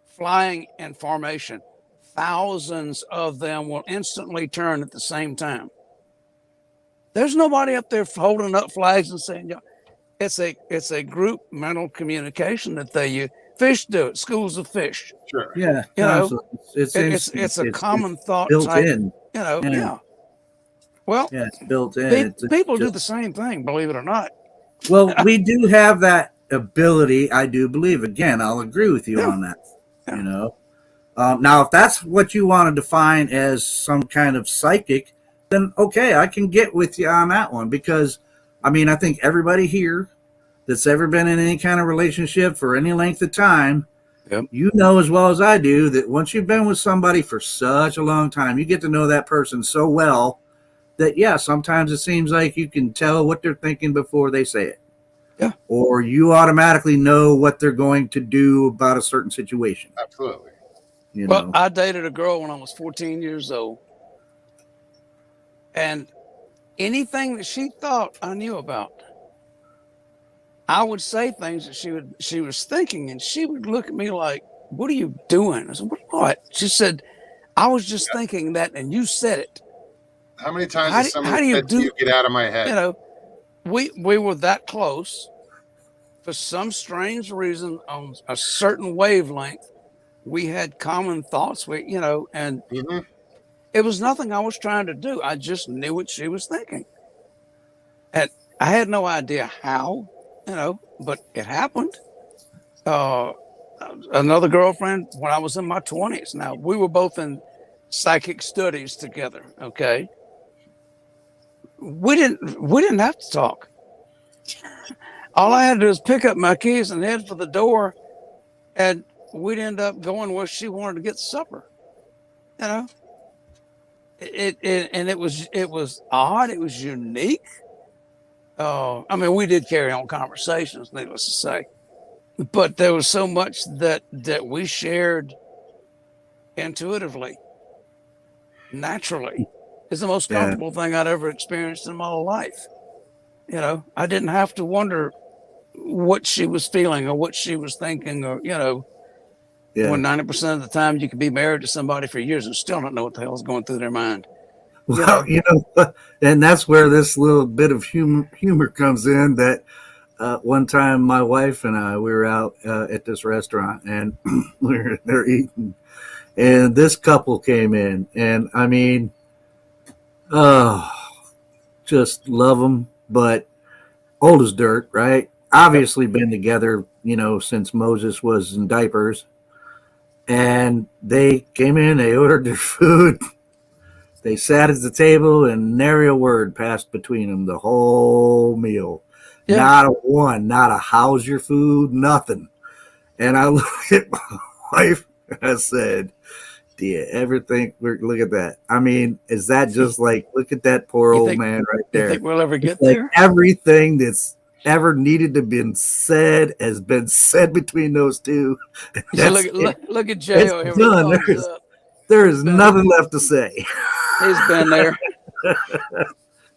flying in formation? Thousands of them will instantly turn at the same time. There's nobody up there holding up flags and saying, it's a group mental communication that they use. Fish do it. Schools of fish. Sure. Yeah. It's a common thought built type. In. Yeah. Well, it's built in. People do the same thing, believe it or not. Well, we do have that ability. I do believe. Again, I'll agree with you on that. Yeah. Now, if that's what you want to define as some kind of psychic, then okay, I can get with you on that one because, I think everybody here that's ever been in any kind of relationship for any length of time, you know as well as I do that once you've been with somebody for such a long time, you get to know that person so well that, sometimes it seems like you can tell what they're thinking before they say it. Yeah. Or you automatically know what they're going to do about a certain situation. Absolutely. I dated a girl when I was 14 years old. And anything that she thought I knew about, I would say things that she was thinking, and she would look at me like, "What are you doing?" I said, "What?" She said, "I was just thinking that, and you said it." How many times has somebody said to you, "Get out of my head"? We were that close. For some strange reason, on a certain wavelength, we had common thoughts. And it was nothing I was trying to do. I just knew what she was thinking. And I had no idea how, but it happened. Another girlfriend when I was in my 20s. Now, we were both in psychic studies together, okay? We didn't have to talk. All I had to do was pick up my keys and head for the door, and we'd end up going where she wanted to get supper. It was odd. It was unique. We did carry on conversations, needless to say, but there was so much that we shared intuitively, naturally. is the most comfortable thing I'd ever experienced in my whole life. You know, I didn't have to wonder what she was feeling or what she was thinking, or, you know, when 90% of the time you could be married to somebody for years and still not know what the hell is going through their mind. Well, you know, and that's where this little bit of humor comes in. That one time, my wife and I, we were out at this restaurant, and we were there eating, and this couple came in, and I mean, just love them, but old as dirt, right? Obviously, been together, you know, since Moses was in diapers, and they came in, they ordered their food. They sat at the table and nary a word passed between them the whole meal. Yeah. Not a one, not a how's your food, nothing. And I looked at my wife and I said, do you ever think, look at that. I mean, is that just like, look at that poor old man right there. You think we'll ever get like there? Everything that's ever needed to be said has been said between those two. Look at Jay over here. Done. There is nothing left to say. He's been there.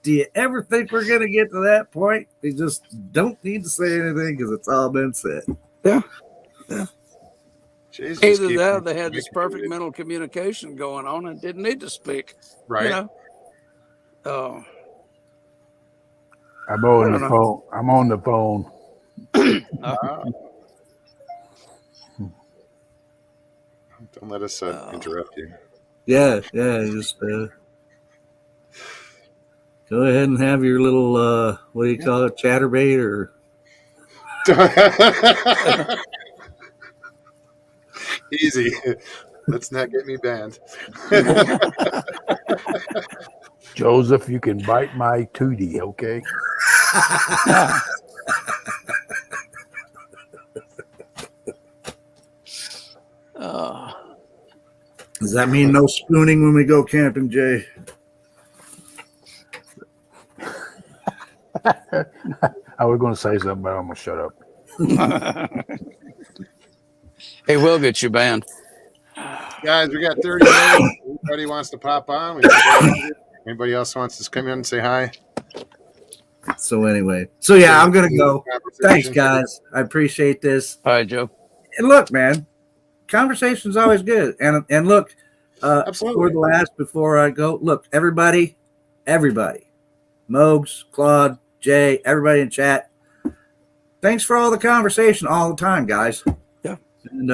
Do you ever think we're going to get to that point? We just don't need to say anything because it's all been said. Yeah. Jesus, either that or they had this perfect mental communication going on and didn't need to speak. Right. You know? Oh. I'm on the phone. I'm on the phone. Don't let us interrupt you. Yeah. Just go ahead and have your little, what do you call it, chatterbait or? Easy. Let's not get me banned. Joseph, you can bite my tootie, okay? Does that mean no spooning when we go camping, Jay? I was going to say something, but I'm going to shut up. Hey, we'll get you banned. Guys, we got 30 minutes. Anybody wants to pop on? Anybody else wants to come in and say hi? So anyway. So yeah, I'm going to go. Thanks, guys. I appreciate this. All right, Joe. And look, man, conversation's always good. And look, absolutely. Before I go, look, everybody, Mogs, Claude, Jay, everybody in chat, thanks for all the conversation all the time, guys. Yeah. And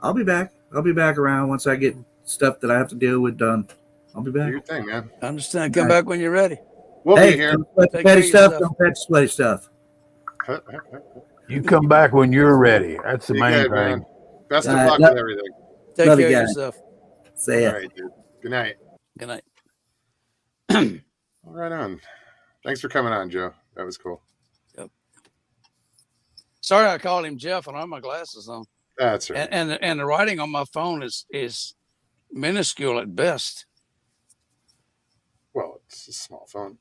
I'll be back. I'll be back around once I get stuff that I have to deal with done. I'll be back. Do your thing, man. I understand. Come back when you're ready. We'll be here. Petty stuff, don't pet sweaty stuff. You come back when you're ready. That's the main thing. Man. Best of luck with everything. Take care of yourself. Say it. All right, dude. Good night. Good night. All right on. Thanks for coming on, Joe. That was cool. Yep. Sorry I called him Jeff and I have my glasses on. That's right. And the writing on my phone is minuscule at best. Well, it's a small phone.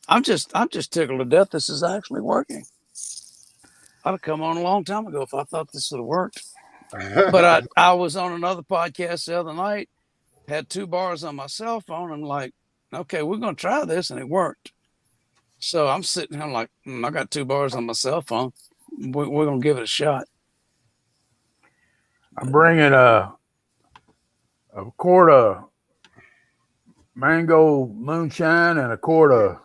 I'm just tickled to death this is actually working. I'd have come on a long time ago if I thought this would have worked. But I was on another podcast the other night, had 2 bars on my cell phone. I'm like, okay, we're going to try this. And it worked. So I'm sitting here like, I got 2 bars on my cell phone. We're going to give it a shot. I'm bringing a quart of mango moonshine and a quart of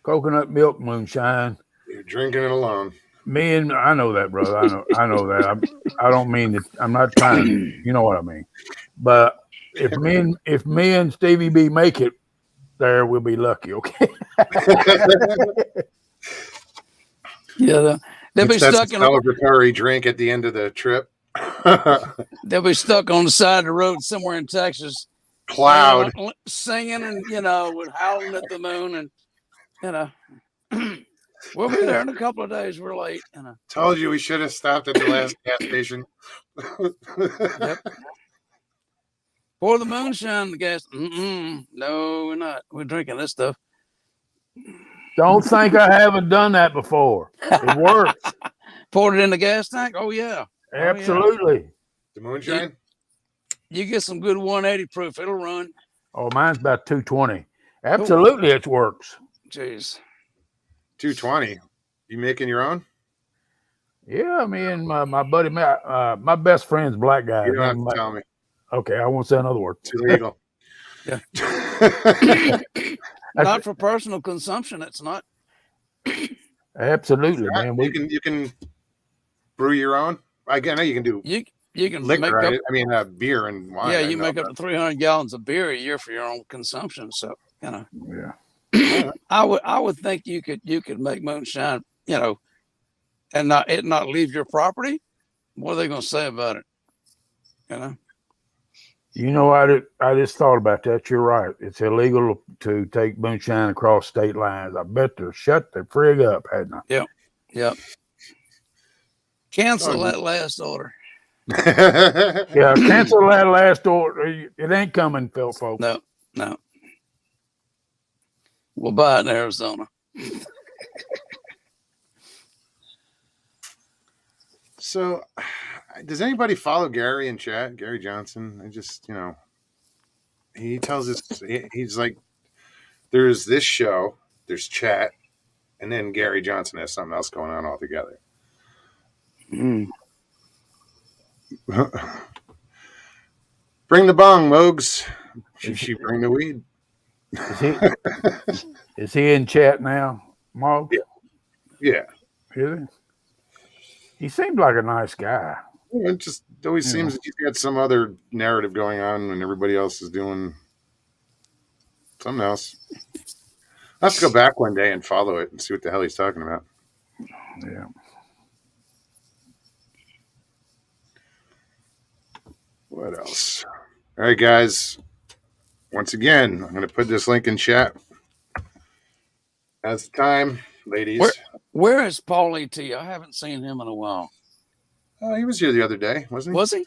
coconut milk moonshine. You're drinking it alone. I know that, brother. I know that. I don't mean that. I'm not trying to, you know what I mean. But if me and Stevie B make it there, we'll be lucky, okay? Yeah, they'll be stuck in a celebratory drink at the end of the trip. They'll be stuck on the side of the road somewhere in Texas. Cloud. Singing and, with howling at the moon and, we'll be there in a couple of days. We're late. Told you we should have stopped at the last gas station. Yep. Pour the moonshine, the gas. No, we're not. We're drinking this stuff. Don't think I haven't done that before. It works. Poured it in the gas tank? Oh, yeah. Absolutely. The moonshine? You get some good 180 proof, it'll run. Oh, mine's about 220. Absolutely, it works. Jeez. 220. You making your own? Yeah, me and my buddy, my best friend's black guy. You don't have to tell me. Okay, I won't say another word. It's illegal. Yeah. Not for personal consumption. It's not. Absolutely, man. You can brew your own. I know you can do. You can liquor, make right? up. I mean, beer and wine. Yeah, you make up to 300 gallons of beer a year for your own consumption. So Yeah. I would think you could make moonshine, and not leave your property. What are they going to say about it? I just thought about that. You're right. It's illegal to take moonshine across state lines. I bet they're shut the frig up, hadn't I? Yep. Cancel that last order. Yeah, cancel that last order. It ain't coming, Phil, folks. No. We'll buy it in Arizona. So, does anybody follow Gary in chat? Gary Johnson? I just, he tells us, he's like, there's this show, there's chat, and then Gary Johnson has something else going on altogether. Bring the bong, Mogs. She bring the weed. Is he in chat now, Mog? Yeah. Is he? He seems like a nice guy. It just always seems that he's got some other narrative going on and everybody else is doing something else. I'll have to go back one day and follow it and see what the hell he's talking about. Yeah. What else? All right, guys. Once again, I'm going to put this link in chat. That's the time, ladies. Where is Paulie T? I haven't seen him in a while. He was here the other day, wasn't he? Was he?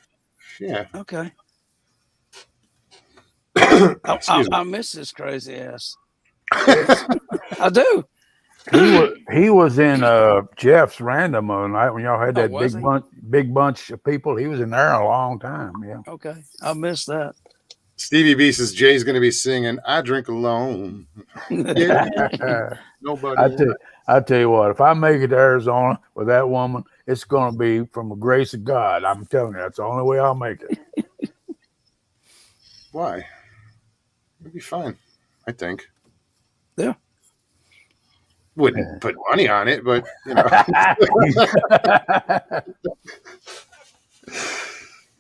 Yeah. Okay. I miss this crazy ass. I do. He was in Jeff's random other night when y'all had that big bunch of people. He was in there a long time. Yeah. Okay. I missed that. Stevie B says Jay's going to be singing "I Drink Alone." Nobody. I tell you what, if I make it to Arizona with that woman, it's going to be from the grace of God. I'm telling you, that's the only way I'll make it. Why? It'll be fine, I think. Yeah. Wouldn't put money on it, but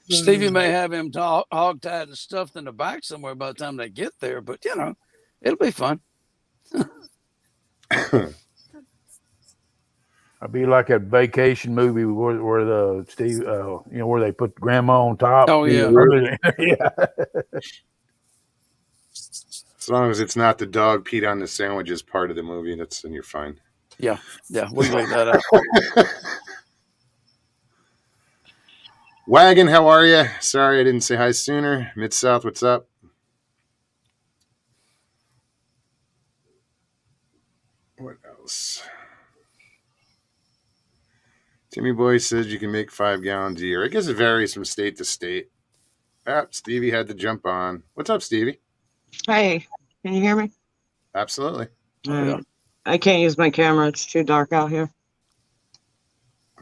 Stevie may have him hogtied and stuffed in the back somewhere by the time they get there, but it'll be fun. I'd be like a vacation movie where the Steve, where they put grandma on top. Oh yeah, yeah. As long as it's not the dog peed on the sandwiches part of the movie, then you're fine. Yeah, we'll leave that out. Wagon, how are you? Sorry I didn't say hi sooner. Mid-South, what's up? What else? Timmy Boy says you can make 5 gallons a year. I guess it varies from state to state. Stevie had to jump on. What's up, Stevie? Hey, can you hear me? Absolutely. Yeah. I can't use my camera. It's too dark out here.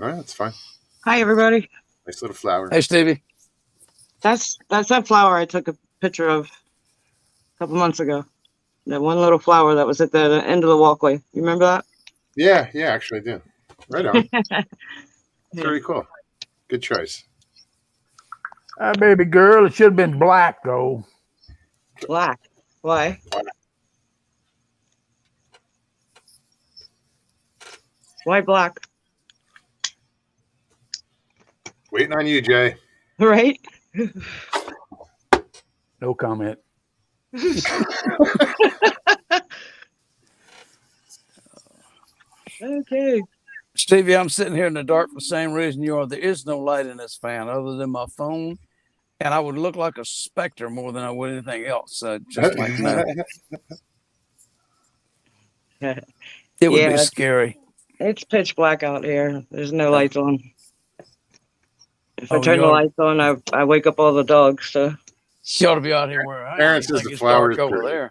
All right, that's fine. Hi, everybody. Nice little flower. Hey, Stevie. That's that flower I took a picture of a couple months ago. That one little flower that was at the end of the walkway. You remember that? Yeah, actually I do. Right on. Very cool. Good choice. Baby girl, it should have been black, though. Black. Why? Why black? Waiting on you, Jay. Right? No comment. Okay. Stevie, I'm sitting here in the dark for the same reason you are. There is no light in this fan other than my phone, and I would look like a specter more than I would anything else. Just like that. It would be scary. It's pitch black out here. There's no lights on. If I Oh, turn the lights on, I wake up all the dogs. So you ought to be out here where I am. Aaron I says think the it's flowers dark over pretty.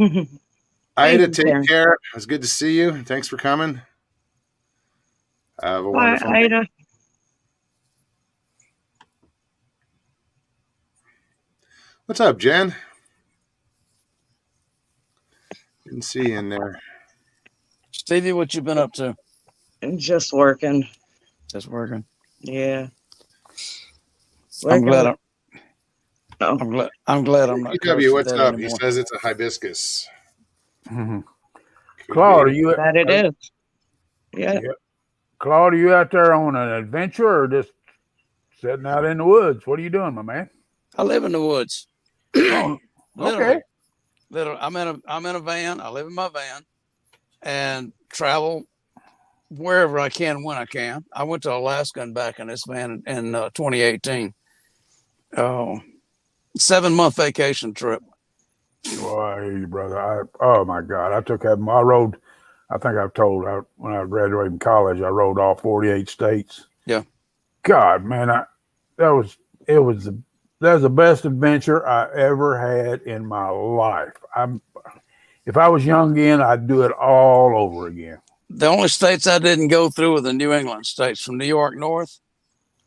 there. I had to Thank you, take Karen. care. It was good to see you. Thanks for coming. Have a wonderful Bye, night. Ida. What's up, Jen? Didn't see you in there. Stevie, what you been up to? I'm just working. Just working. Yeah. I'm glad. No. I'm glad I'm not close PW, to what's that up? He anymore. says it's a hibiscus. Mhm. Could Claude, are be. you? That it is. Yeah. Claude, are you out there on an adventure or just sitting out in the woods? What are you doing, my man? I live in the woods. Oh, Literally. okay. Literally. I'm in a van. I live in my van and travel wherever I can when I can. I went to Alaska and back in this van in 2018. 7-month vacation trip. Well, I hear you, brother. Oh my God, I took that. I rode. I think I've told when I graduated from college, I rode all 48 states. Yeah. God, man, that was the best adventure I ever had in my life. If I was young again, I'd do it all over again. The only states I didn't go through were the New England states from New York north.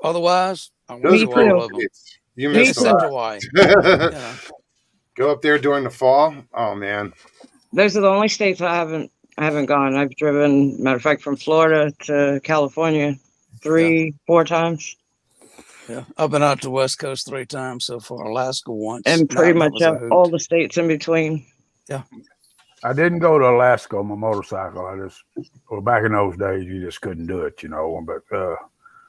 Otherwise, I went Those are through pretty all of them. states. You Me missed a too. Except lot. Hawaii. You know. Go up there during the fall. Oh man. Those are the only states I haven't gone. I've driven, matter of fact, from Florida to California 3-4 times. Yeah. I've been out to West Coast 3 times so far. Alaska once. And pretty That much was a hoot. all the states in between. I didn't go to Alaska on my motorcycle. Back in those days, you just couldn't do it, But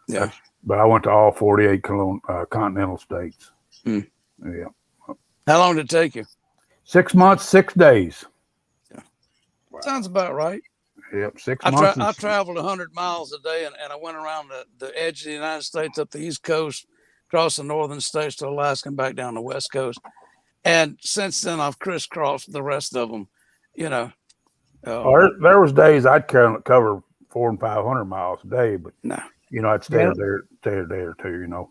Yeah. But I went to all 48 continental states. Hmm. Yeah. How long did it take you? 6 months, 6 days. Wow. Sounds about right. Yep, 6 months. I traveled 100 miles a day, and I went around the edge of the United States up the East Coast, across the northern states to Alaska, and back down the West Coast. And since then, I've crisscrossed the rest of them. There was days I'd cover 400 and 500 miles a day, but No. I'd stay a day or two.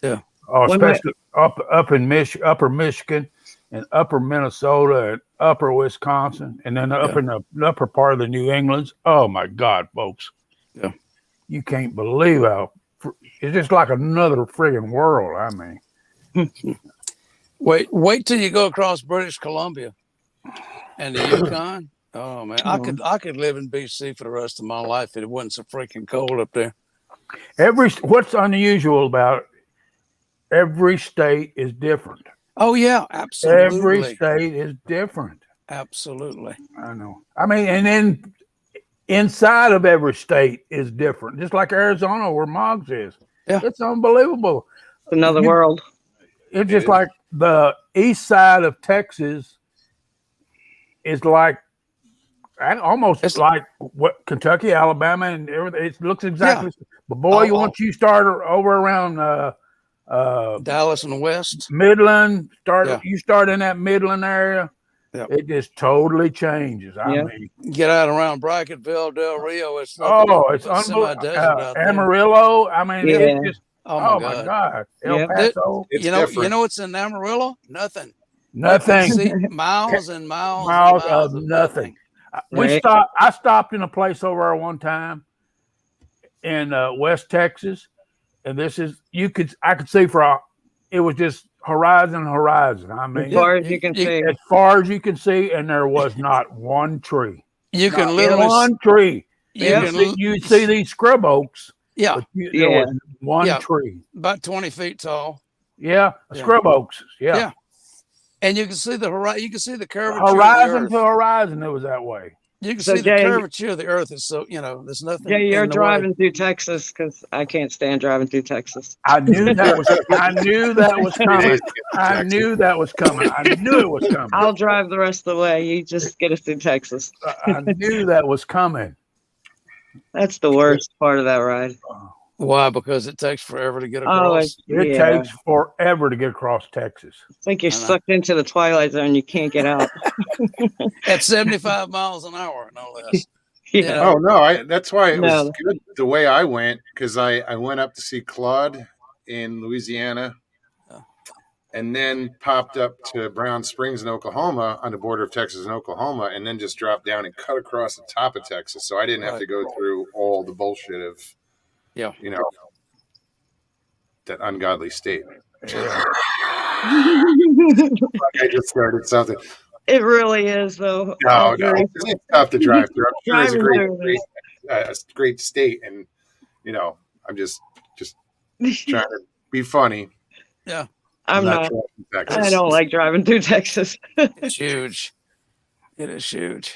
Yeah. Especially up in upper Michigan and upper Minnesota and upper Wisconsin, and then up in the upper part of the New Englands. Oh my God, folks! Yeah. You can't believe how it's just like another friggin' world. I mean, wait till you go across British Columbia and the Yukon. Oh man, I could live in BC for the rest of my life if it wasn't so freaking cold up there. What's unusual about every state is different. Oh yeah, absolutely. Every state is different. Absolutely. I know. I mean, and then inside of every state is different, just like Arizona, where Moggs is. Yeah. It's unbelievable. It's another world. It's just like the east side of Texas is like almost like what Kentucky, Alabama, and everything. It looks exactly. But boy, once you start over around Dallas and West Midland, you start in that Midland area. Yep. It just totally changes. I mean, get out around Bracketville, Del Rio. It's unbelievable. Amarillo. I mean, it's just oh my God. El Paso. You know what's in Amarillo? Nothing. Nothing. Miles and miles of nothing. Right. I stopped in a place over there one time in West Texas, and I could see it was just horizon. I mean, as far as you can see. As far as you can see, and there was not one tree. You can literally one tree. You see these scrub oaks. Yeah. There was one tree. About 20 feet tall. Yeah. Scrub oaks. Yeah. And you can see the horizon. You can see the curvature. Horizon to horizon, it was that way. You can see the curvature of the earth is so, there's nothing. Yeah, you're driving through Texas because I can't stand driving through Texas. I knew that was coming. I knew that was coming. I knew it was coming. I'll drive the rest of the way. You just get us through Texas. I knew that was coming. That's the worst part of that ride. Why? Because it takes forever to get across. It takes forever to get across Texas. It's like you're sucked into the twilight zone. You can't get out. At 75 miles an hour, no less. Yeah. Oh no, that's why it was No. good the way I went, because I went up to see Claude in Louisiana, and then popped up to Brown Springs in Oklahoma on the border of Texas and Oklahoma, and then just dropped down and cut across the top of Texas. So I didn't have to go through all the bullshit of, you know, that ungodly state. Yeah. I just started something. It really is, though. I No, agree. it's tough to drive through. I'm sure it's a Driving through great state, and I'm just trying to be funny. Yeah. I'm not. Texas. I don't like driving through Texas. It's huge. It is huge.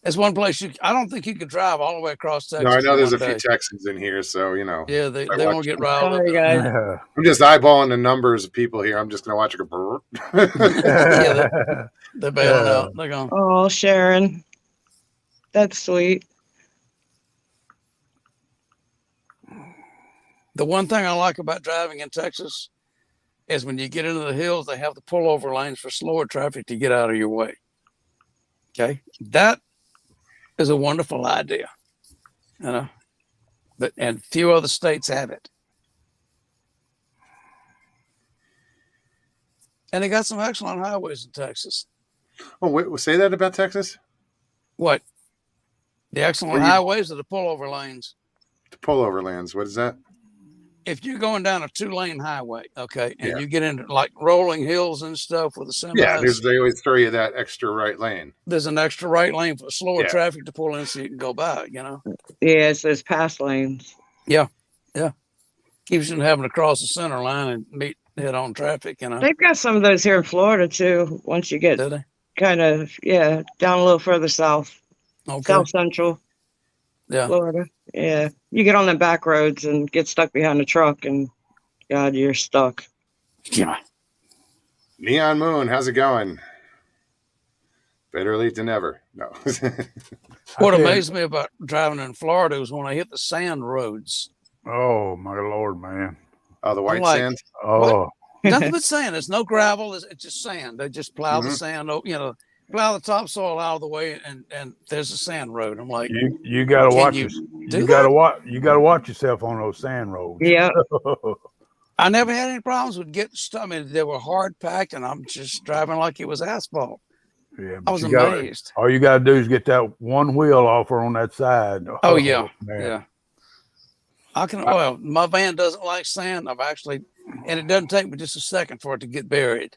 It's one place I don't think you could drive all the way across Texas. No, I know there's a few Texans in here, so Yeah, they won't get riled up. Sorry, guys. I'm just eyeballing the numbers of people here. I'm just gonna watch it go. Yeah, they're bailing out. They're gone. Oh, Sharon, that's sweet. The one thing I like about driving in Texas is when you get into the hills, they have the pullover lanes for slower traffic to get out of your way. Okay, that is a wonderful idea, and few other states have it. And they got some excellent highways in Texas. Oh, wait, say that about Texas? What? The excellent highways or the pullover lanes? The pullover lanes. What is that? If you're going down a 2-lane highway, okay, and you get into like rolling hills and stuff with the semis. Yeah, they always throw you that extra right lane. There's an extra right lane for slower traffic to pull in so you can go by, Yeah, it's those pass lanes. Yeah. Keeps you from having to cross the center line and meet head-on traffic, They've got some of those here in Florida, too, once you get kind of, down a little further south. Okay. South Central. Yeah. Florida. Yeah. You get on the back roads and get stuck behind a truck, and God, you're stuck. Yeah. Neon Moon, how's it going? Better late than never. No. What amazed me about driving in Florida was when I hit the sand roads. Oh my Lord, man. Oh, the white sand? Oh. Nothing but sand. There's no gravel. It's just sand. They just plow the sand, plow the topsoil out of the way, and there's a sand road. I'm like, you gotta watch you gotta watch yourself on those sand roads. Yeah. I never had any problems with getting stuff. I mean, they were hard packed, and I'm just driving like it was asphalt. Yeah, I was amazed. All you gotta do is get that one wheel off on that side. Oh yeah, man. Yeah. Well, my van doesn't like sand. And it doesn't take me just a second for it to get buried.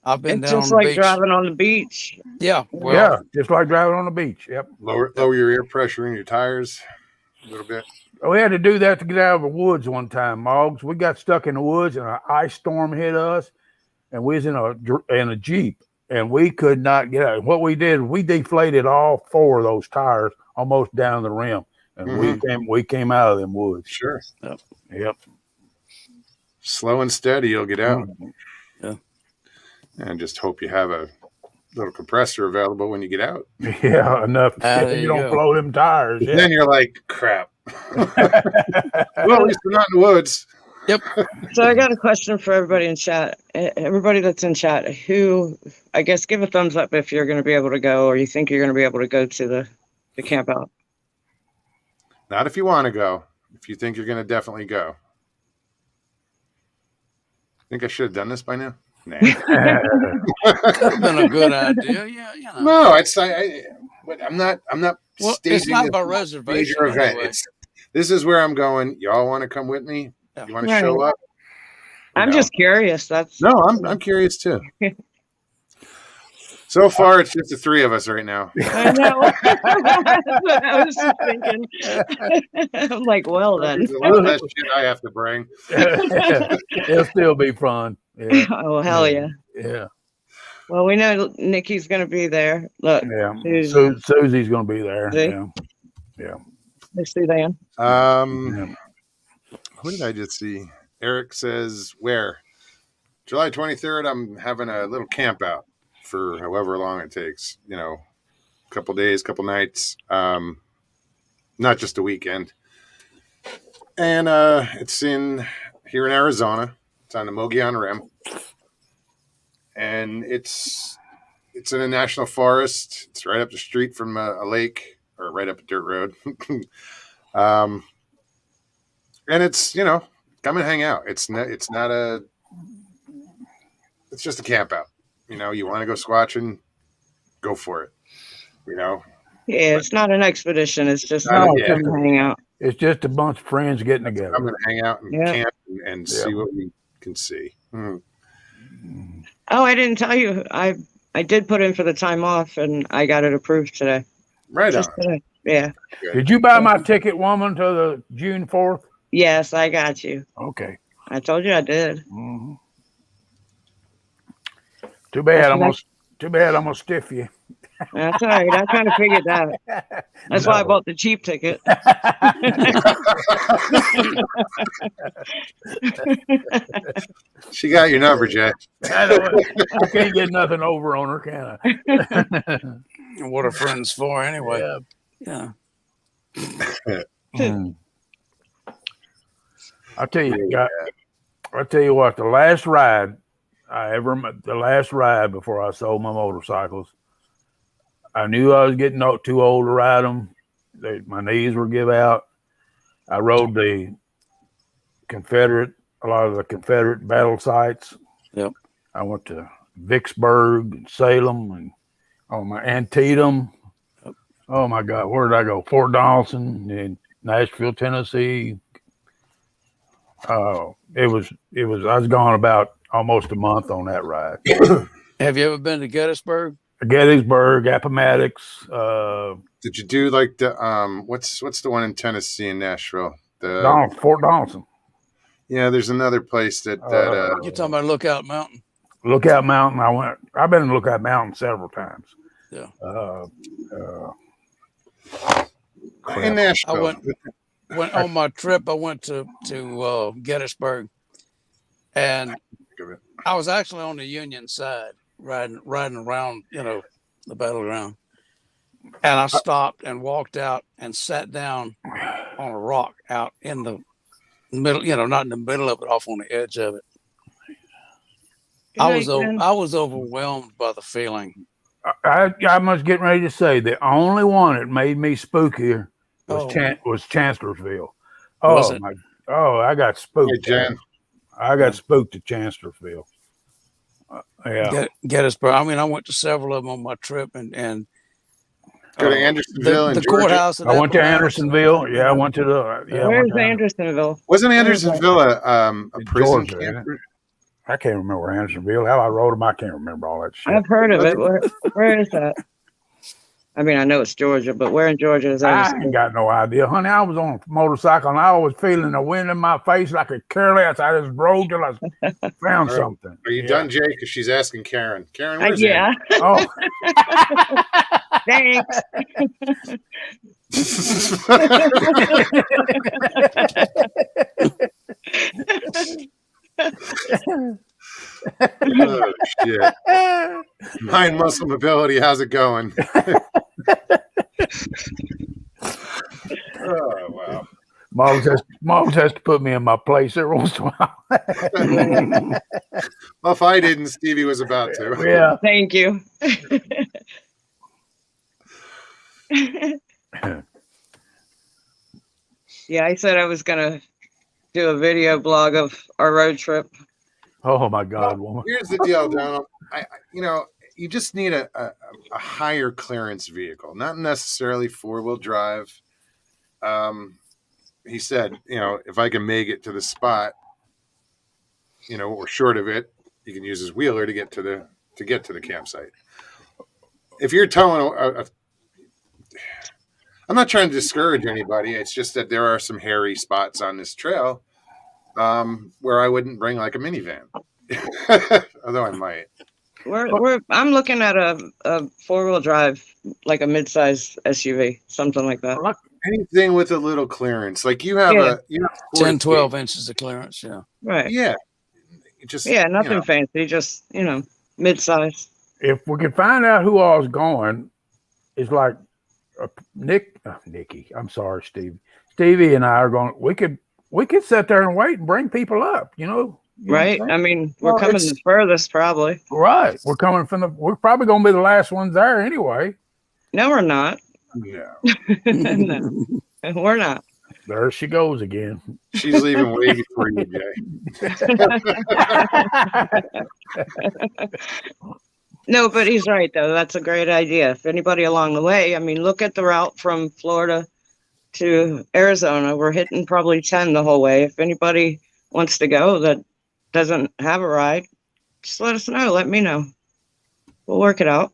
I've been down just on the like beach. driving on the beach. Yeah. Well, yeah, just like driving on the beach. Yep. Lower your air pressure in your tires a little bit. We had to do that to get out of the woods one time, Moggs. We got stuck in the woods and an ice storm hit us, and we was in a Jeep, and we could not get out. What we did, we deflated all 4 of those tires almost down the rim, and we came out of them woods. Sure. Yep. Slow and steady, you'll get out. Yeah. And just hope you have a little compressor available when you get out. Yeah, enough. You don't blow them tires. Yeah. Then you're like, crap. Well, at least we're not in the woods. Yep. So I got a question for everybody in chat. Everybody that's in chat, who, I guess, give a thumbs up if you're going to be able to go, or you think you're going to be able to go to the camp out. Not if you want to go. If you think you're going to definitely go. Think I should have done this by now? Nah. Could have been a good idea. Yeah. No, I'm not. Well, it's not by reservation. Anyway. This is where I'm going. Y'all want to come with me? Yeah. You want to show up? I'm just curious. I'm curious too. So far, it's just the 3 of us right now. I know. I was just thinking. I'm like, well then. There's a lot less shit I have to bring. It'll still be fun. Yeah. Oh hell yeah. Yeah. Well, we know Nikki's going to be there. Look. Yeah. Susie's going to be there. See? Yeah. Let's see then. Who did I just see? Eric says, where? July 23rd, I'm having a little camp out for however long it takes. A couple days, couple nights. Not just a weekend. And it's here in Arizona. It's on the Mogollon Rim. And it's in a national forest. It's right up the street from a lake. or right up a dirt road. And it's, come and hang out. It's just a camp out. You want to go squatching, go for it. Yeah, it's not an expedition. It's just No, hang out. It's just a bunch of friends getting together. Come and hang out and camp and see what we can see. Oh, I didn't tell you. I did put in for the time off, and I got it approved today. Right Just on. today. Yeah. Good. Did you buy my ticket, woman, to the June 4th? Yes, I got you. Okay. I told you I did. Mm-hmm. Too bad I'm gonna stiff you. That's all right. I kind of figured that. That's why I bought the cheap ticket. She got your number, Jay. I can't get nothing over on her, can I? What are friends for anyway? Yeah. I'll tell you what, the last ride before I sold my motorcycles, I knew I was getting too old to ride them. My knees were give out. I rode a lot of the Confederate battle sites. Yep. I went to Vicksburg and Salem and Antietam. Yep. Oh my God, where did I go? Fort Donelson in Nashville, Tennessee. I was gone about almost a month on that ride. Have you ever been to Gettysburg? Gettysburg, Appomattox. Did you do like the what's the one in Tennessee in Nashville? Fort Donelson. Yeah, there's another place that you're talking about Lookout Mountain. Lookout Mountain. I've been to Lookout Mountain several times. Yeah. In Nashville. Went on my trip. I went to Gettysburg, and I was actually on the Union side, riding around, the battleground. And I stopped and walked out and sat down on a rock out in the middle, not in the middle of it, off on the edge of it. I was overwhelmed by the feeling. I was getting ready to say the only one that made me spookier was Chancellorsville. I got spooked. Hey, Jen. I got spooked at Chancellorsville. Gettysburg. I mean, I went to several of them on my trip, and go to Andersonville. The courthouse. I went to Andersonville. Yeah, I went to the. Where's Andersonville? Wasn't Andersonville a prison camp? I can't remember Andersonville. How I rode them, I can't remember all that shit. I've heard of it. Where is that? I mean, I know it's Georgia, but where in Georgia is that? I ain't got no idea, honey. I was on a motorcycle and I was feeling the wind in my face like a careless. I just rode till I found something. Are you done, Jay? Because she's asking Karen. Karen, where's yeah. Oh. Thanks. Oh, shit. Mind muscle mobility, how's it going? Oh, wow. Mom has to put me in my place every once in a while. Well, if I didn't, Stevie was about to. Yeah. Thank you. Yeah, I said I was going to do a video blog of our road trip. Oh my God, well, woman. Here's the deal, Donald. You just need a higher clearance vehicle, not necessarily 4-wheel drive. He said, if I can make it to the spot, or short of it, you can use his wheeler to get to the campsite. If you're towing I'm not trying to discourage anybody. It's just that there are some hairy spots on this trail where I wouldn't bring like a minivan, although I might. I'm looking at a 4-wheel drive, like a mid-size SUV, something like that. Anything with a little clearance, like you have 10, 12 inches of clearance. Yeah. Right. Yeah. Nothing fancy, just mid-size. If we could find out who all is going, it's like Nikki. I'm sorry, Stevie and I are going. We could sit there and wait and bring people up. Right. I mean, we're coming the furthest, probably. Right. We're coming we're probably going to be the last ones there anyway. No, we're not. No. No, we're not. There she goes again. She's leaving way before you, Jay. No, but he's right, though. That's a great idea. If anybody along the way, I mean, look at the route from Florida to Arizona. We're hitting probably 10 the whole way. If anybody wants to go that doesn't have a ride, just let us know. Let me know. We'll work it out.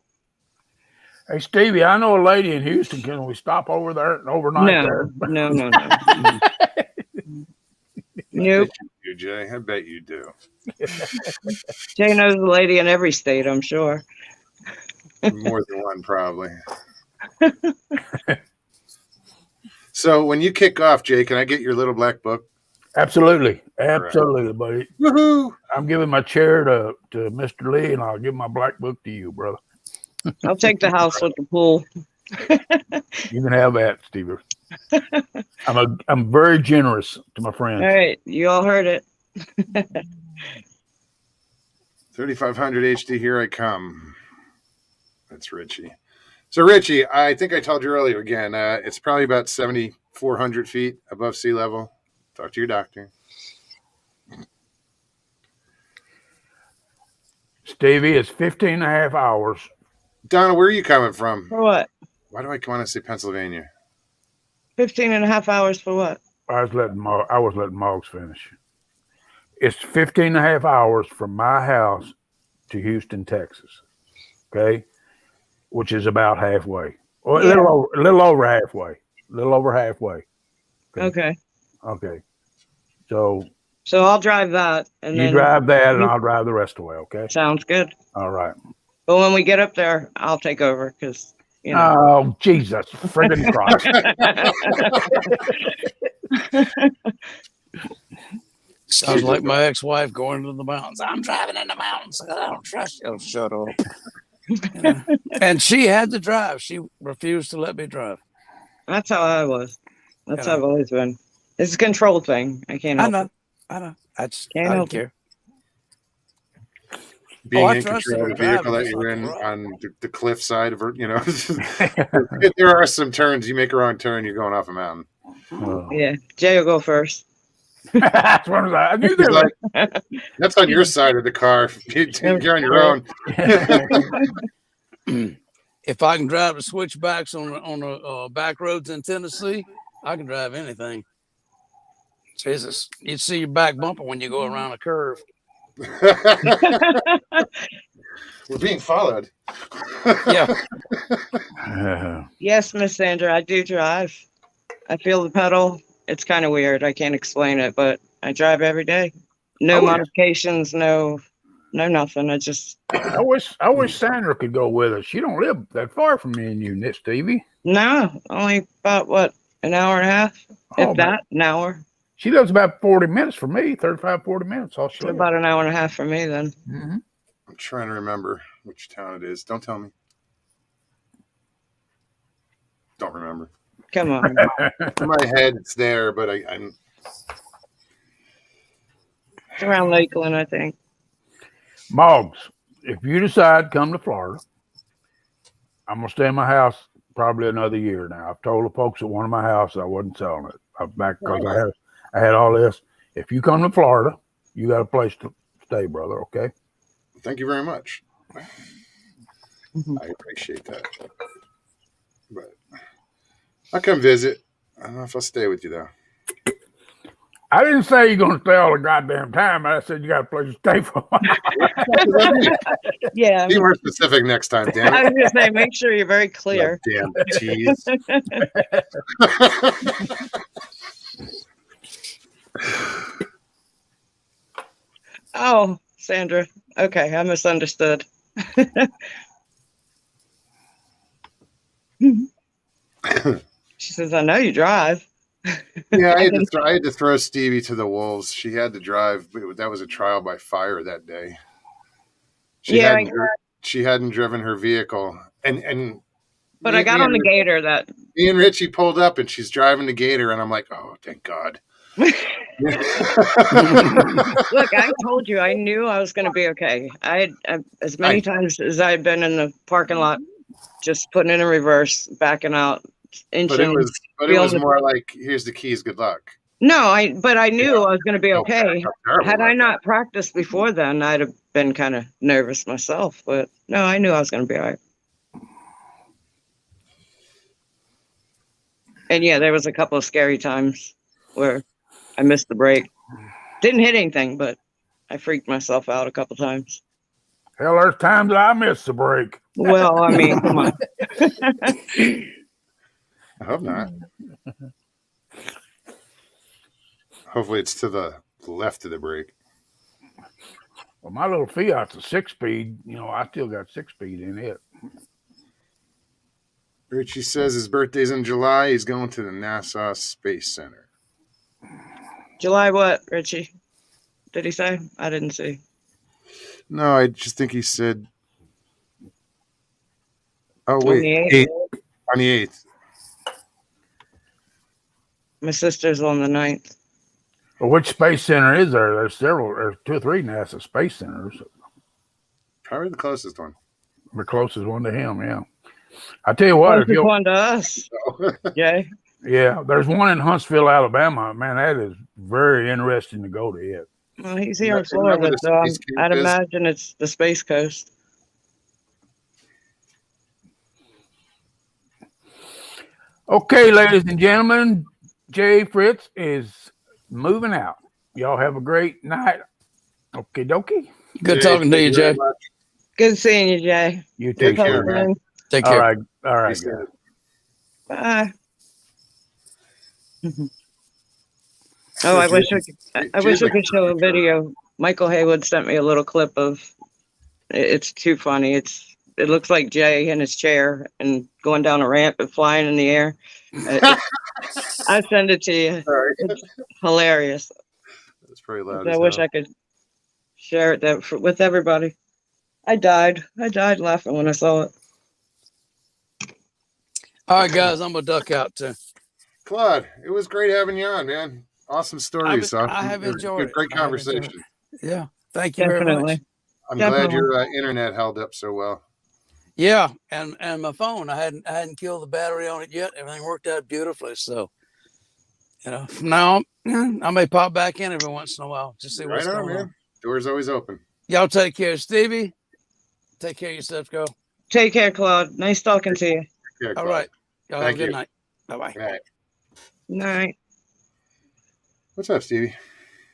Hey, Stevie, I know a lady in Houston. Can we stop over there and overnight there? No. I Nope. bet you do, Jay. I bet you do. Jay knows a lady in every state, I'm sure. More than one, probably. So when you kick off, Jay, can I get your little black book? Absolutely, buddy. Woohoo! I'm giving my chair to Mr. Lee, and I'll give my black book to you, brother. I'll take the house with the pool. You can have that, Stevie. I'm very generous to my friends. All right, you all heard it. 3500 HD, here I come. That's Richie. So, Richie, I think I told you earlier again, it's probably about 7,400 feet above sea level. Talk to your doctor. Stevie, it's 15 and a half hours. Donna, where are you coming from? For what? Why do I want to say Pennsylvania? 15 and a half hours for what? I was letting Moggs finish. It's 15 and a half hours from my house to Houston, Texas. Okay? Which is about halfway. Or a little over halfway. Okay. Okay. So I'll drive that. And you drive that and I'll drive the rest of the way, okay? Sounds good. All right. But when we get up there, I'll take over because, you know. Oh, Jesus. Friggin' Christ. Sounds like my ex-wife going to the mountains. I'm driving in the mountains. I don't trust you. Oh, shut up. Yeah. And she had to drive. She refused to let me drive. That's how I was. That's how I've always been. It's a control thing. I can't help it. I know. I Can't don't care. Being in control of the vehicle that you're in on the cliff side of it, you know. There are some turns. You make a wrong turn, you're going off a mountain. Yeah. Jay will go first. That's what I knew they were. That's on your side of the car. You're on your own. If I can drive the switchbacks on the back roads in Tennessee, I can drive anything. Jesus, you see your back bumper when you go around a curve. We're being followed. Yeah. Yes, Miss Sandra, I do drive. I feel the pedal. It's kind of weird. I can't explain it, but I drive every day. No modifications, no nothing. I wish Sandra could go with us. She don't live that far from me and you, Stevie. No, only about what, an hour and a half? An hour. She lives about 40 minutes from me, 35, 40 minutes. All she about an hour and a half from me then. Mm-hmm. I'm trying to remember which town it is. Don't tell me. Don't remember. Come on. In my head, it's there, but I'm. It's around Lakeland, I think. Moggs, if you decide to come to Florida, I'm going to stay in my house probably another year now. I've told the folks that wanted my house I wasn't selling it. I'm back because I had all this. If you come to Florida, you got a place to stay, brother, okay? Thank you very much. I appreciate that. But I'll come visit. I don't know if I'll stay with you, though. I didn't say you're going to stay all the goddamn time. I said you got a place to stay for a while. Yeah. Be more specific next time, damn it. I was going to say, make sure you're very clear. Damn tease. Oh, Sandra. Okay, I misunderstood. She says, I know you drive. Yeah, I had to throw Stevie to the wolves. She had to drive. That was a trial by fire that day. She hadn't driven her vehicle. But I got on the Gator that. Me and Richie pulled up and she's driving the Gator and I'm like, oh, thank God. Look, I told you I knew I was going to be okay. I as many times as I've been in the parking lot, just putting it in reverse, backing out, But it was more like, here's the keys, good luck. No, but I knew I was going to be No, okay. Had I not practiced before then, I'd have been kind of nervous myself. But no, I knew I was going to be all right. And yeah, there was a couple of scary times where I missed the break. Didn't hit anything, but I freaked myself out a couple times. Hell, there's times I missed the break. Well, I mean, come on. I hope not. Hopefully it's to the left of the brake. Well, my little Fiat's a 6-speed. You know, I still got 6-speed in it. Richie says his birthday's in July. He's going to the NASA Space Center. July what, Richie? Did he say? I didn't see. No, I just think he said. Oh, On wait. the 8th? On the 8th. My sister's on the 9th. Well, which space center is there? There's 2 or 3 NASA space centers. Probably the closest one. The closest one to him, yeah. I tell you what, Closest one to us. Jay. Yeah, there's one in Huntsville, Alabama. Man, that is very interesting to go to it. Well, he's here in Florida, so I'd imagine it's the Space Coast. Okay, ladies and gentlemen, Jay Fritz is moving out. Y'all have a great night. Okay, dokie. Good talking to you, Jay. Good seeing you, Jay. You take care, man. Take care. All right, guys. Bye. Oh, I wish I could show a video. Michael Haywood sent me a little clip of. It's too funny. It looks like Jay in his chair and going down a ramp and flying in the air. I send it to you. Sorry. It's hilarious. That's pretty loud. I wish I could share it with everybody. I died laughing when I saw it. All right, guys, I'm gonna duck out too. Claude, it was great having you on, man. Awesome stories. I have enjoyed it. Great conversation. Yeah, thank you very much. I'm glad your internet held up so well. Yeah, and my phone, I hadn't killed the battery on it yet. Everything worked out beautifully. So, from now on, I may pop back in every once in a while to see what's going on. Door's always open. Y'all take care, Stevie. Take care of yourself, girl. Take care, Claude. Nice talking to you. Care, all right. Y'all have a good night. Bye-bye. Good night. Night. What's up, Stevie?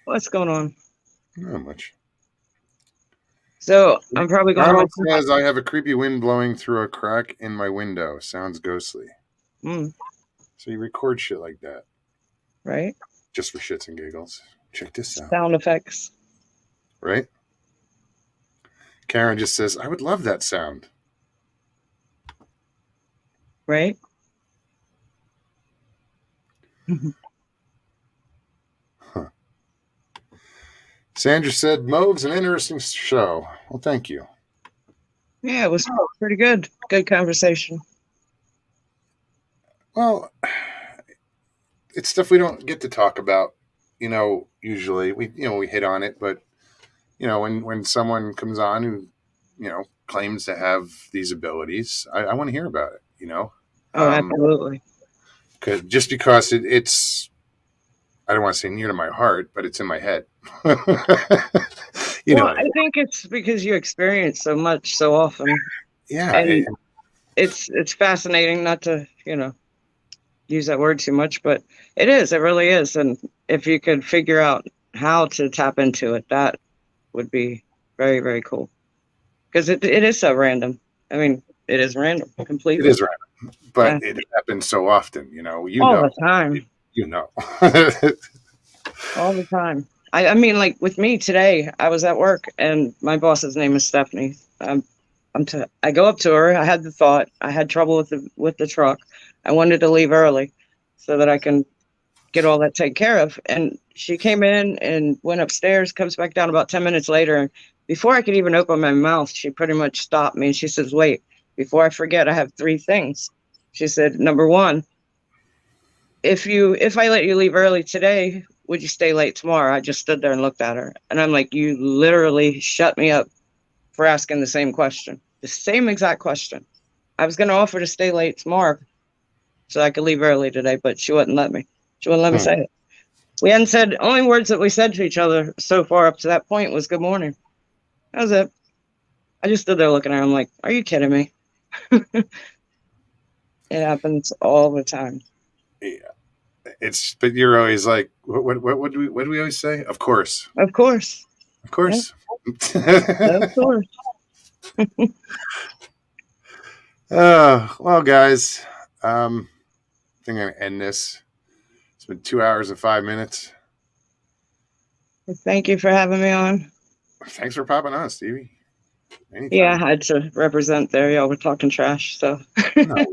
What's going on? Not much. So I'm probably going Ronald says I have a creepy wind blowing through a crack in my window. Sounds ghostly. Mm. So you record shit like that. Right. Just for shits and giggles. Check this out. Sound effects. Right? Karen just says, I would love that sound. Right? Huh. Sandra said, Moog's an interesting show. Well, thank you. Yeah, it was pretty good. Good conversation. Well, it's stuff we don't get to talk about, usually. We hit on it, but, when someone comes on who, claims to have these abilities, I want to hear about it, Oh, absolutely. Just because it's, I don't want to say near to my heart, but it's in my head. I think it's because you experience so much so often. Yeah. And it's fascinating, not to, use that word too much, but it really is. And if you could figure out how to tap into it, that would be very, very cool. Because it is so random. I mean, it is random completely. It is random, but it happens so often, all the time. All the time. I mean, like with me today, I was at work and my boss's name is Stephanie. I go up to her. I had the thought. I had trouble with the truck. I wanted to leave early so that I can get all that taken care of. And she came in and went upstairs, comes back down about 10 minutes later. And before I could even open my mouth, she pretty much stopped me. And she says, wait, before I forget, I have 3 things. She said, number 1, if I let you leave early today, would you stay late tomorrow? I just stood there and looked at her. And I'm like, you literally shut me up for asking the same question. The same exact question. I was going to offer to stay late tomorrow so I could leave early today, but she wouldn't let me. She wouldn't let me say it. We hadn't said, only words that we said to each other so far up to that point was good morning. That was it. I just stood there looking at her. I'm like, are you kidding me? It happens all the time. Yeah. But you're always like, what do we always say? Of course. Of course. Of course. Yeah. Of course. Well, guys, I think I'm going to end this. It's been 2 hours and 5 minutes. Thank you for having me on. Thanks for popping on, Stevie. Anytime. Yeah, I had to represent there. Y'all were talking trash, so. No.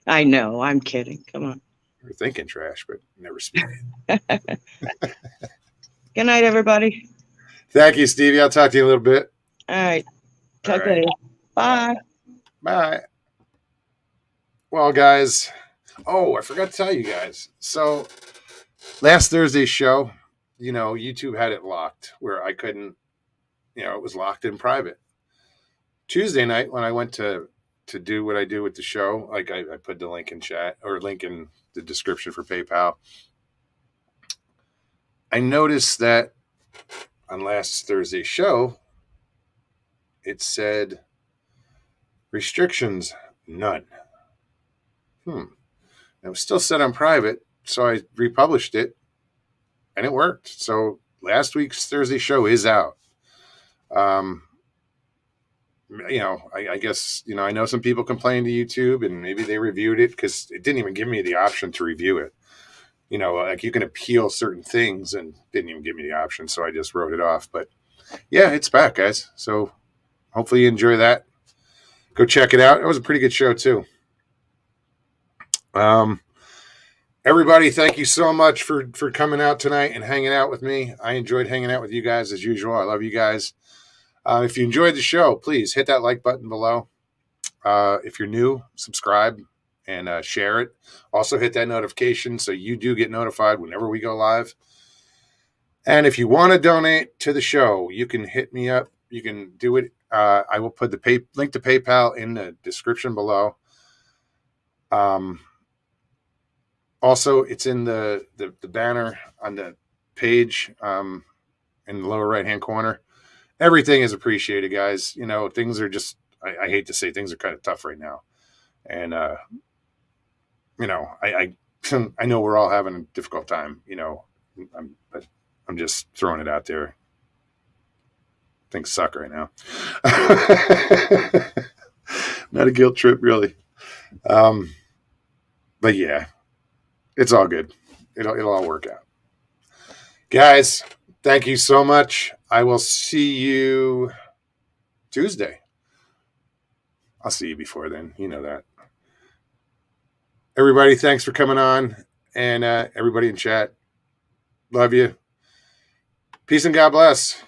I know. I'm kidding. Come on. We're thinking trash, but never speaking. Good night, everybody. Thank you, Stevie. I'll talk to you in a little bit. All right. Talk All right. later. Bye. Bye. Well, guys. Oh, I forgot to tell you guys. So last Thursday's show, YouTube had it locked where I couldn't, it was locked in private. Tuesday night when I went to do what I do with the show, like I put the link in chat or link in the description for PayPal. I noticed that on last Thursday's show, it said restrictions, none. It was still set on private, so I republished it, and it worked. So last week's Thursday show is out. I guess, I know some people complained to YouTube, and maybe they reviewed it because it didn't even give me the option to review it. Like you can appeal certain things, and didn't even give me the option, so I just wrote it off. But yeah, it's back, guys. So hopefully you enjoy that. Go check it out. It was a pretty good show too. Everybody, thank you so much for coming out tonight and hanging out with me. I enjoyed hanging out with you guys as usual. I love you guys. If you enjoyed the show, please hit that like button below. If you're new, subscribe and share it. Also hit that notification so you do get notified whenever we go live. And if you want to donate to the show, you can hit me up. You can do it. I will put the link to PayPal in the description below. Also, it's in the banner on the page in the lower right-hand corner. Everything is appreciated, guys. Things are just, I hate to say, things are kind of tough right now. And, I I know we're all having a difficult time, but I'm just throwing it out there. Things suck right now. Not a guilt trip, really. But yeah, it's all good. It'll all work out. Guys, thank you so much. I will see you Tuesday. I'll see you before then. You know that. Everybody, thanks for coming on. And everybody in chat, love you. Peace and God bless.